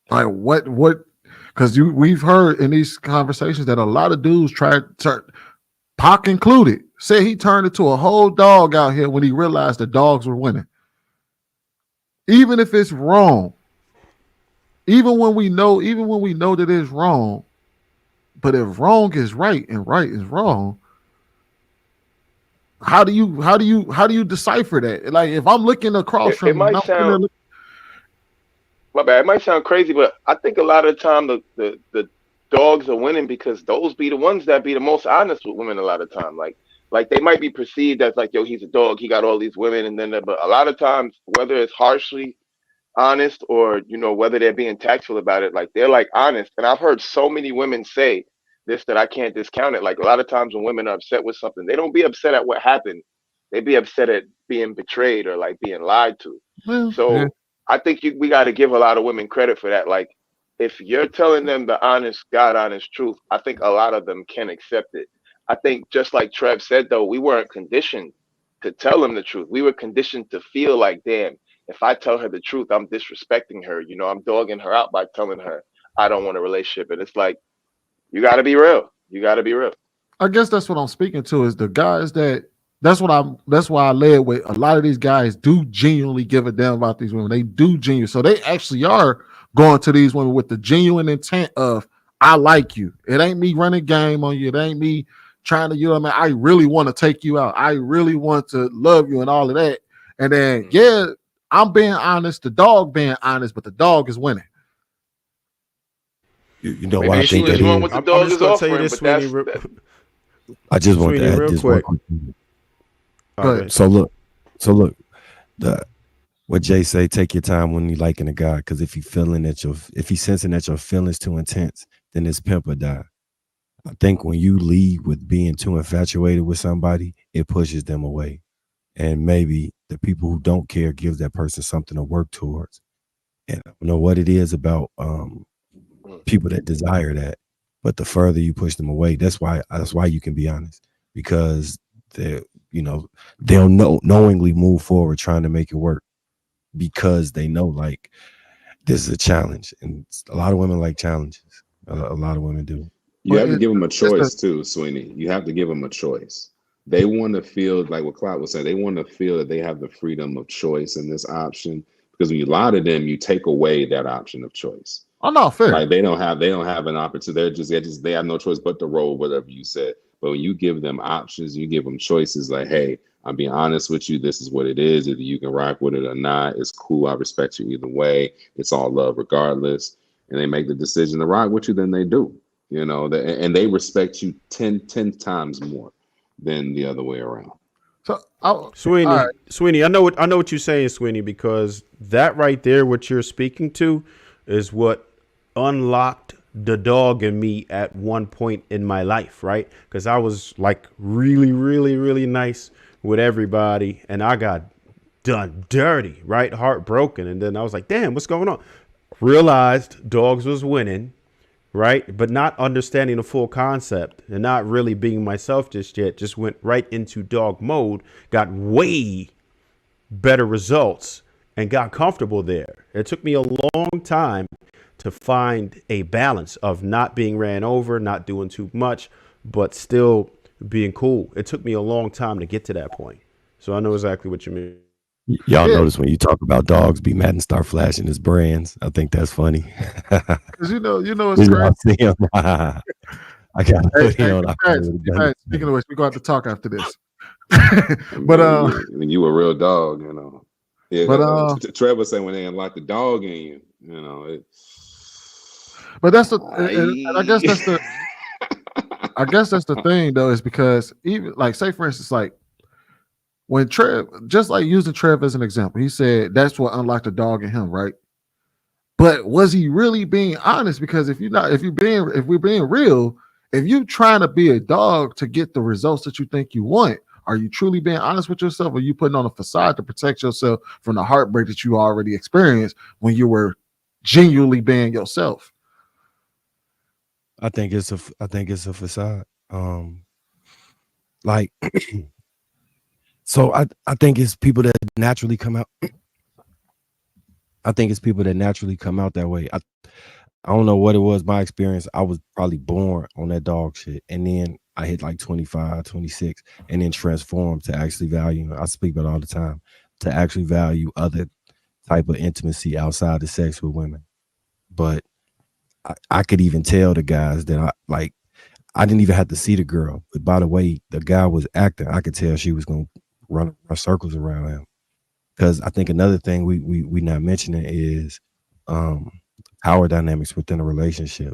Like what? Because we've heard in these conversations that a lot of dudes Pac included, said he turned into a whole dog out here when he realized the dogs were winning. Even if it's wrong, even when we know that it's wrong, but if wrong is right and right is wrong, how do you decipher that? Like if I'm looking across from it might sound my bad. It might sound crazy, but I think a lot of the time the dogs are winning because those be the ones that be the most honest with women a lot of time. Like they might be perceived as like, yo, he's a dog, he got all these women, and then but a lot of times, whether it's harshly honest or whether they're being tactful about it, like they're honest. And I've heard so many women say this that I can't discount it. Like a lot of times when women are upset with something, they don't be upset at what happened. They be upset at being betrayed or like being lied to. So I think we got to give a lot of women credit for that. Like if you're telling them the honest, God honest truth, I think a lot of them can accept it. I think just like Trev said, though, we weren't conditioned to tell them the truth. We were conditioned to feel like, damn, if I tell her the truth, I'm disrespecting her. I'm dogging her out by telling her I don't want a relationship. And it's like, you got to be real. You got to be real. I guess that's what I'm speaking to is the guys that's why I led with a lot of these guys do genuinely give a damn about these women. They do genuine. So they actually are going to these women with the genuine intent of, I like you. It ain't me running game on you. It ain't me trying to, I really want to take you out. I really want to love you and all of that. And then, I'm being honest, the dog being honest, but the dog is winning. You know why I think that is? What the dog I'm just going to tell you this, Sweeney. I just want to add this quick. So look, what Jay say, take your time when you liking a guy, because if he's sensing that your feelings too intense, then it's pimp or die. I think when you lead with being too infatuated with somebody, it pushes them away. And maybe the people who don't care gives that person something to work towards. And I don't know what it is about people that desire that, but the further you push them away, that's why you can be honest, because they'll knowingly move forward trying to make it work because they know like this is a challenge, and a lot of women like challenges. A lot of women do. You have to give them a choice too, Sweeney. You have to give them a choice. They want to feel like what Cloud was saying. They want to feel that they have the freedom of choice in this option, because when you lie to them, you take away that option of choice. Oh no, fair. Like they don't have an opportunity. They have no choice but to roll whatever you said. But when you give them options, you give them choices like, hey, I'm being honest with you. This is what it is. Either you can rock with it or not. It's cool. I respect you either way. It's all love regardless. And they make the decision to rock with you, then they do. And they respect you 10 times more than the other way around. So, Sweeney, all right. Sweeney, I know what you're saying, Sweeney, because that right there, what you're speaking to, is what unlocked the dog in me at one point in my life, right? Because I was like really, really, really nice with everybody, and I got done dirty, right? Heartbroken, and then I was like, damn, what's going on? Realized dogs was winning, right? But not understanding the full concept and not really being myself just yet, just went right into dog mode, got way better results and got comfortable there. It took me a long time to find a balance of not being ran over, not doing too much, but still being cool. It took me a long time to get to that point. So I know exactly what you mean. Y'all notice when you talk about dogs, B. Madden start flashing his brands. I think that's funny. Because you know it's crazy. I got a hoodie on. Speaking of which, we're going to have to talk after this. But you a real dog, you know. Yeah, but Trevor saying when they unlock the dog in you, you know. But that's the, and I guess that's the, I guess that's the thing though, is because even like, say for instance, like when Trev, just like using Trev as an example, he said that's what unlocked the dog in him, right? But was he really being honest? Because if we're being real, if you trying to be a dog to get the results that you think you want, are you truly being honest with yourself? Or are you putting on a facade to protect yourself from the heartbreak that you already experienced when you were genuinely being yourself? I think it's a facade. Like, so I think it's people that naturally come out. I think it's people that naturally come out that way. I don't know what it was. My experience, I was probably born on that dog shit. And then I hit like 25, 26, and then transformed to actually value, I speak about it all the time, to actually value other type of intimacy outside the sex with women. But I could even tell the guys that I didn't even have to see the girl. But by the way, the guy was acting, I could tell she was going to run circles around him. Because I think another thing we not mentioning is power dynamics within a relationship.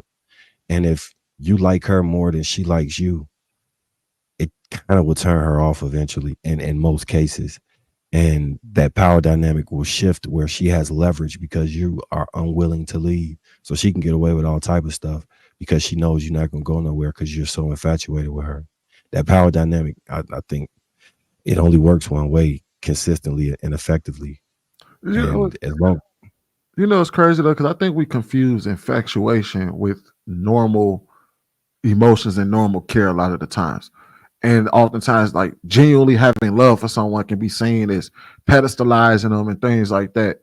And if you like her more than she likes you, it kind of will turn her off eventually in most cases. And that power dynamic will shift where she has leverage because you are unwilling to leave. So she can get away with all type of stuff because she knows you're not going to go nowhere because you're so infatuated with her. That power dynamic, I think it only works one way, consistently and effectively. It's crazy though, because I think we confuse infatuation with normal emotions and normal care a lot of the times. And oftentimes, like genuinely having love for someone can be seen as pedestalizing them and things like that.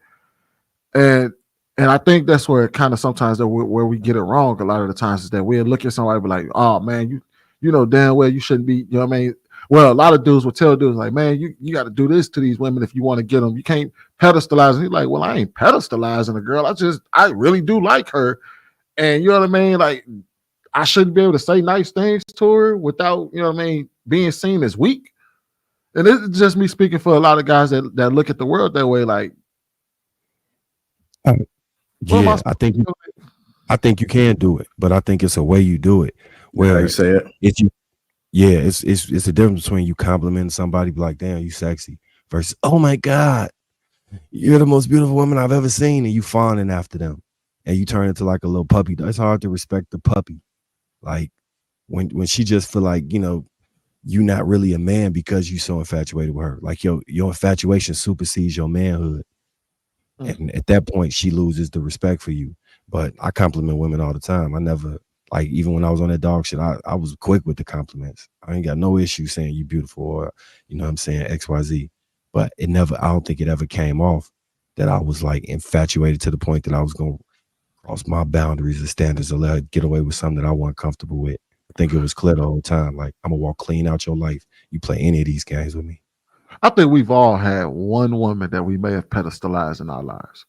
And I think that's where it kind of sometimes where we get it wrong a lot of the times is that we'll look at somebody and be like, oh man, you know damn well you shouldn't be, you know what I mean? Well, a lot of dudes will tell dudes like, man, you got to do this to these women if you want to get them. You can't pedestalize them. He's like, well, I ain't pedestalizing a girl. I really do like her. And you know what I mean? Like, I shouldn't be able to say nice things to her without, you know what I mean, being seen as weak. And it's just me speaking for a lot of guys that look at the world that way. Like, yeah, I think you can do it, but I think it's a way you do it. Where you say it. It's a difference between you complimenting somebody, be like, damn, you sexy, versus, oh my God, you're the most beautiful woman I've ever seen, and you fawning after them. And you turn into like a little puppy. It's hard to respect the puppy. Like when she just feel like, you know, you're not really a man because you're so infatuated with her. Like your infatuation supersedes your manhood. And at that point, she loses the respect for you. But I compliment women all the time. I never, like, even when I was on that dog shit, I was quick with the compliments. I ain't got no issue saying you beautiful or, you know what I'm saying, XYZ. But I don't think it ever came off that I was like infatuated to the point that I was going to cross my boundaries and standards to let her get away with something that I wasn't comfortable with. I think it was clear the whole time. Like, I'm going to walk clean out your life. You play any of these games with me. I think we've all had one woman that we may have pedestalized in our lives.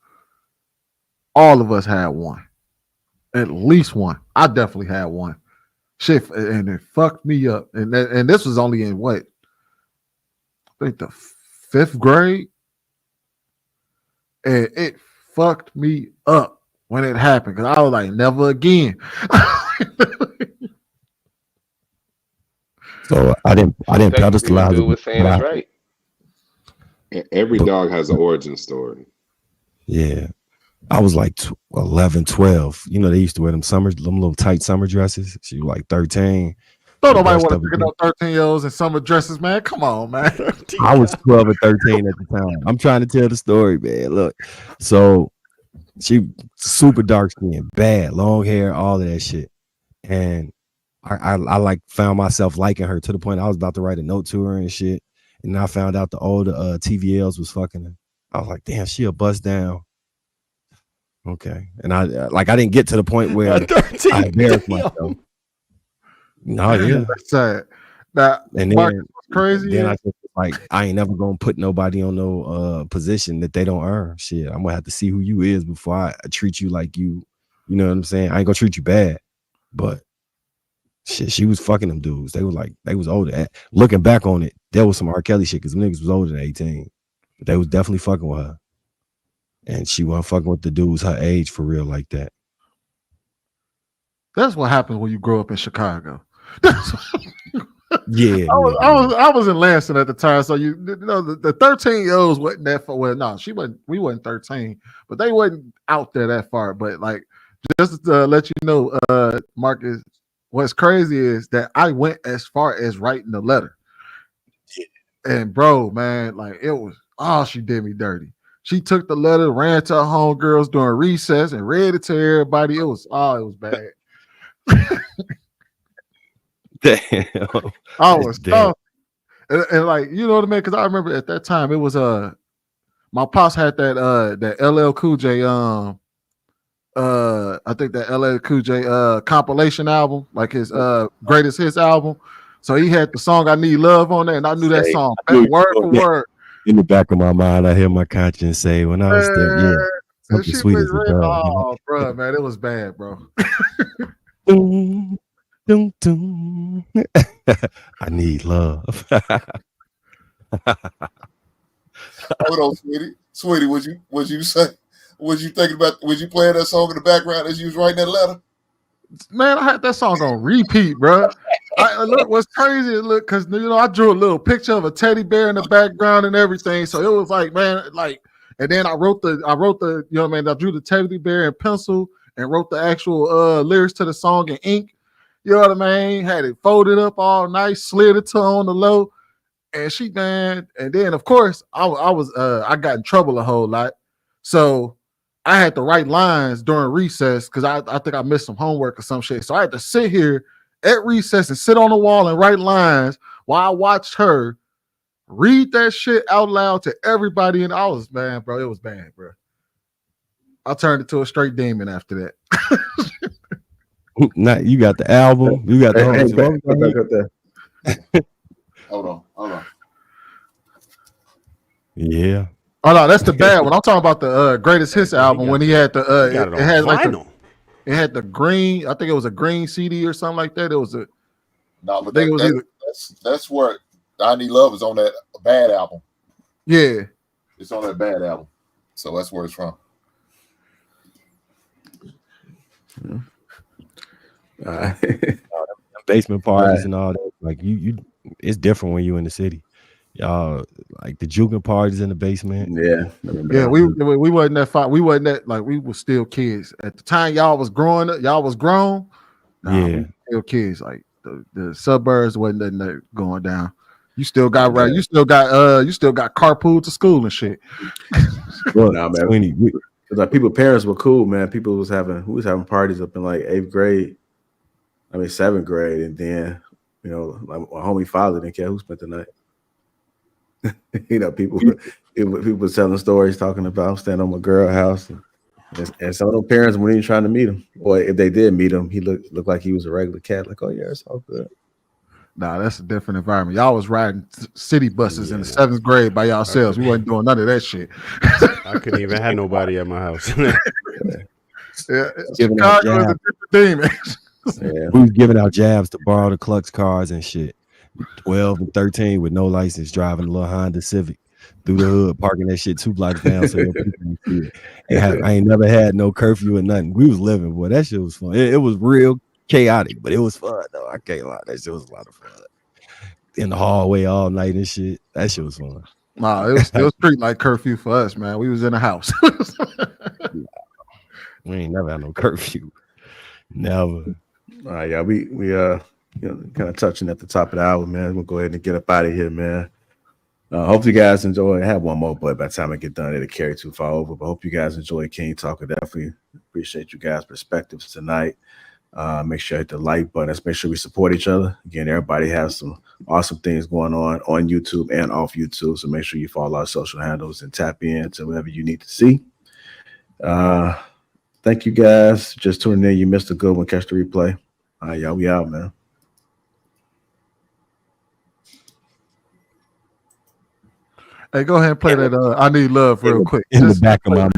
All of us had one. At least one. I definitely had one. Shit, and it fucked me up. And this was only in what? I think the 5th grade. And it fucked me up when it happened. Because I was like, never again. So I didn't Technically, the pedestalize dude it, was saying but is right. Every dog has an origin story. yeah. I was like 11, 12. You know, they used to wear them little tight summer dresses. She was like 13. Don't She nobody brushed want to up pick up 13-year-olds in summer dresses, man. Come on, man. I was 12 or 13 at the time. I'm trying to tell the story, man. Look, so she super dark skin, bad, long hair, all of that shit. And I like found myself liking her to the point I was about to write a note to her and shit. And I found out the older TVLs was fucking her. I was like, damn, she a bust down. Okay. And I didn't get to the point where I embarrassed myself. No, yeah. That's sad. Now, And Marcus, then, what's crazy then is, I just like, I ain't never gonna put nobody on no position that they don't earn. Shit, I'm gonna have to see who you is before I treat you like you. You know what I'm saying? I ain't gonna treat you bad, but shit, she was fucking them dudes. They was older. Looking back on it, there was some R. Kelly shit because niggas was older than 18, but they was definitely fucking with her, and she wasn't fucking with the dudes her age for real like that. that's what happens when you grow up in Chicago. Yeah, I was in Lansing at the time, so you know the 13-year-olds wasn't that far. Well, no, we wasn't 13, but they wasn't out there that far. But like, just to let you know, Marcus, what's crazy is that I went as far as writing the letter. And bro, man, like it was, she did me dirty. She took the letter, ran to her homegirls during recess, and read it to everybody. It was bad. Damn. I was tough. And like, you know what I mean? Because I remember at that time it was my pops had that LL Cool J I think that LL Cool J compilation album, like his greatest hits album. So he had the song "I Need Love" on there, and I knew that song word for word. In the back of my mind, I hear my conscience say, "When I was there, yeah, something She sweet was as a dove." oh, bro, man, it was bad, bro. Doom, doom, doom. I need love. Hold on, sweetie, would you say? Was you thinking about? Was you playing that song in the background as you was writing that letter? Man, I had that song on repeat, bro. Look, what's crazy is because you know I drew a little picture of a teddy bear in the background and everything, so it was like, man, like, and then I wrote the, you know what I mean? I drew the teddy bear in pencil and wrote the actual lyrics to the song in ink. You know what I mean? Had it folded up all nice, slid it to on the low, and she, man, and then of course I got in trouble a whole lot, so I had to write lines during recess because I think I missed some homework or some shit. So I had to sit here at recess and sit on the wall and write lines while I watched her read that shit out loud to everybody. And I was, man, bro, it was bad, bro. I turned into a straight demon after that. Now you got the album. You got the Hold on. Yeah. Oh no, that's the bad one. I'm talking about the greatest hits album when he had the it had like it had the green. I think it was a green CD or something like that. It was a no, but that's where I Need Love is on that bad album. Yeah, it's on that bad album, so that's where it's from. Basement parties and all that. Like you, it's different when you in the city. Y'all like the juking parties in the basement. Yeah. We wasn't that far. We wasn't that, like, we were still kids at the time. Y'all was growing up. Y'all was grown. Nah, we still kids. Like the suburbs wasn't nothing that going down. You still got right. You still got carpool to school and shit. Well, nah, man. Because like people's parents were cool, man. People was having parties up in like 8th grade. I mean 7th grade, and then you know, like my homie father didn't care who spent the night. You know, people were telling stories talking about I'm staying on my girl house, and some of them parents weren't even trying to meet him, or if they did meet him, he looked like he was a regular cat. Like, oh yeah, it's all good. Nah, that's a different environment. Y'all was riding city buses in the 7th grade by yourselves. We wasn't doing none of that shit. I couldn't even have nobody at my house. Yeah, Chicago is a different demon. Yeah. We was giving out jabs to borrow the Clux cars and shit. 12 and 13 with no license, driving a little Honda Civic through the hood, parking that shit 2 blocks down so your people can see it. I ain't never had no curfew or nothing. We was living, boy. That shit was fun. It was real chaotic, but it was fun though. I can't lie. That shit was a lot of fun. in the hallway all night and shit. That shit was fun. Nah, it was treat like curfew for us, man. We was in the house. We ain't never had no curfew. Never. All right, yeah, we kind of touching at the top of the hour, man. We'll go ahead and get up out of here, man. Hope you guys enjoy. I have one more, but by the time I get done, it'll carry too far over. But hope you guys enjoy King Talk. I definitely appreciate you guys' perspectives tonight. Make sure you hit the like button. Let's make sure we support each other. Again, everybody has some awesome things going on YouTube and off YouTube. So make sure you follow our social handles and tap in to whatever you need to see. Thank you guys. Just tuning in. You missed a good one. Catch the replay. All right, y'all. We out, man. Hey, go ahead and play that. I Need Love real quick. In the back of my mind.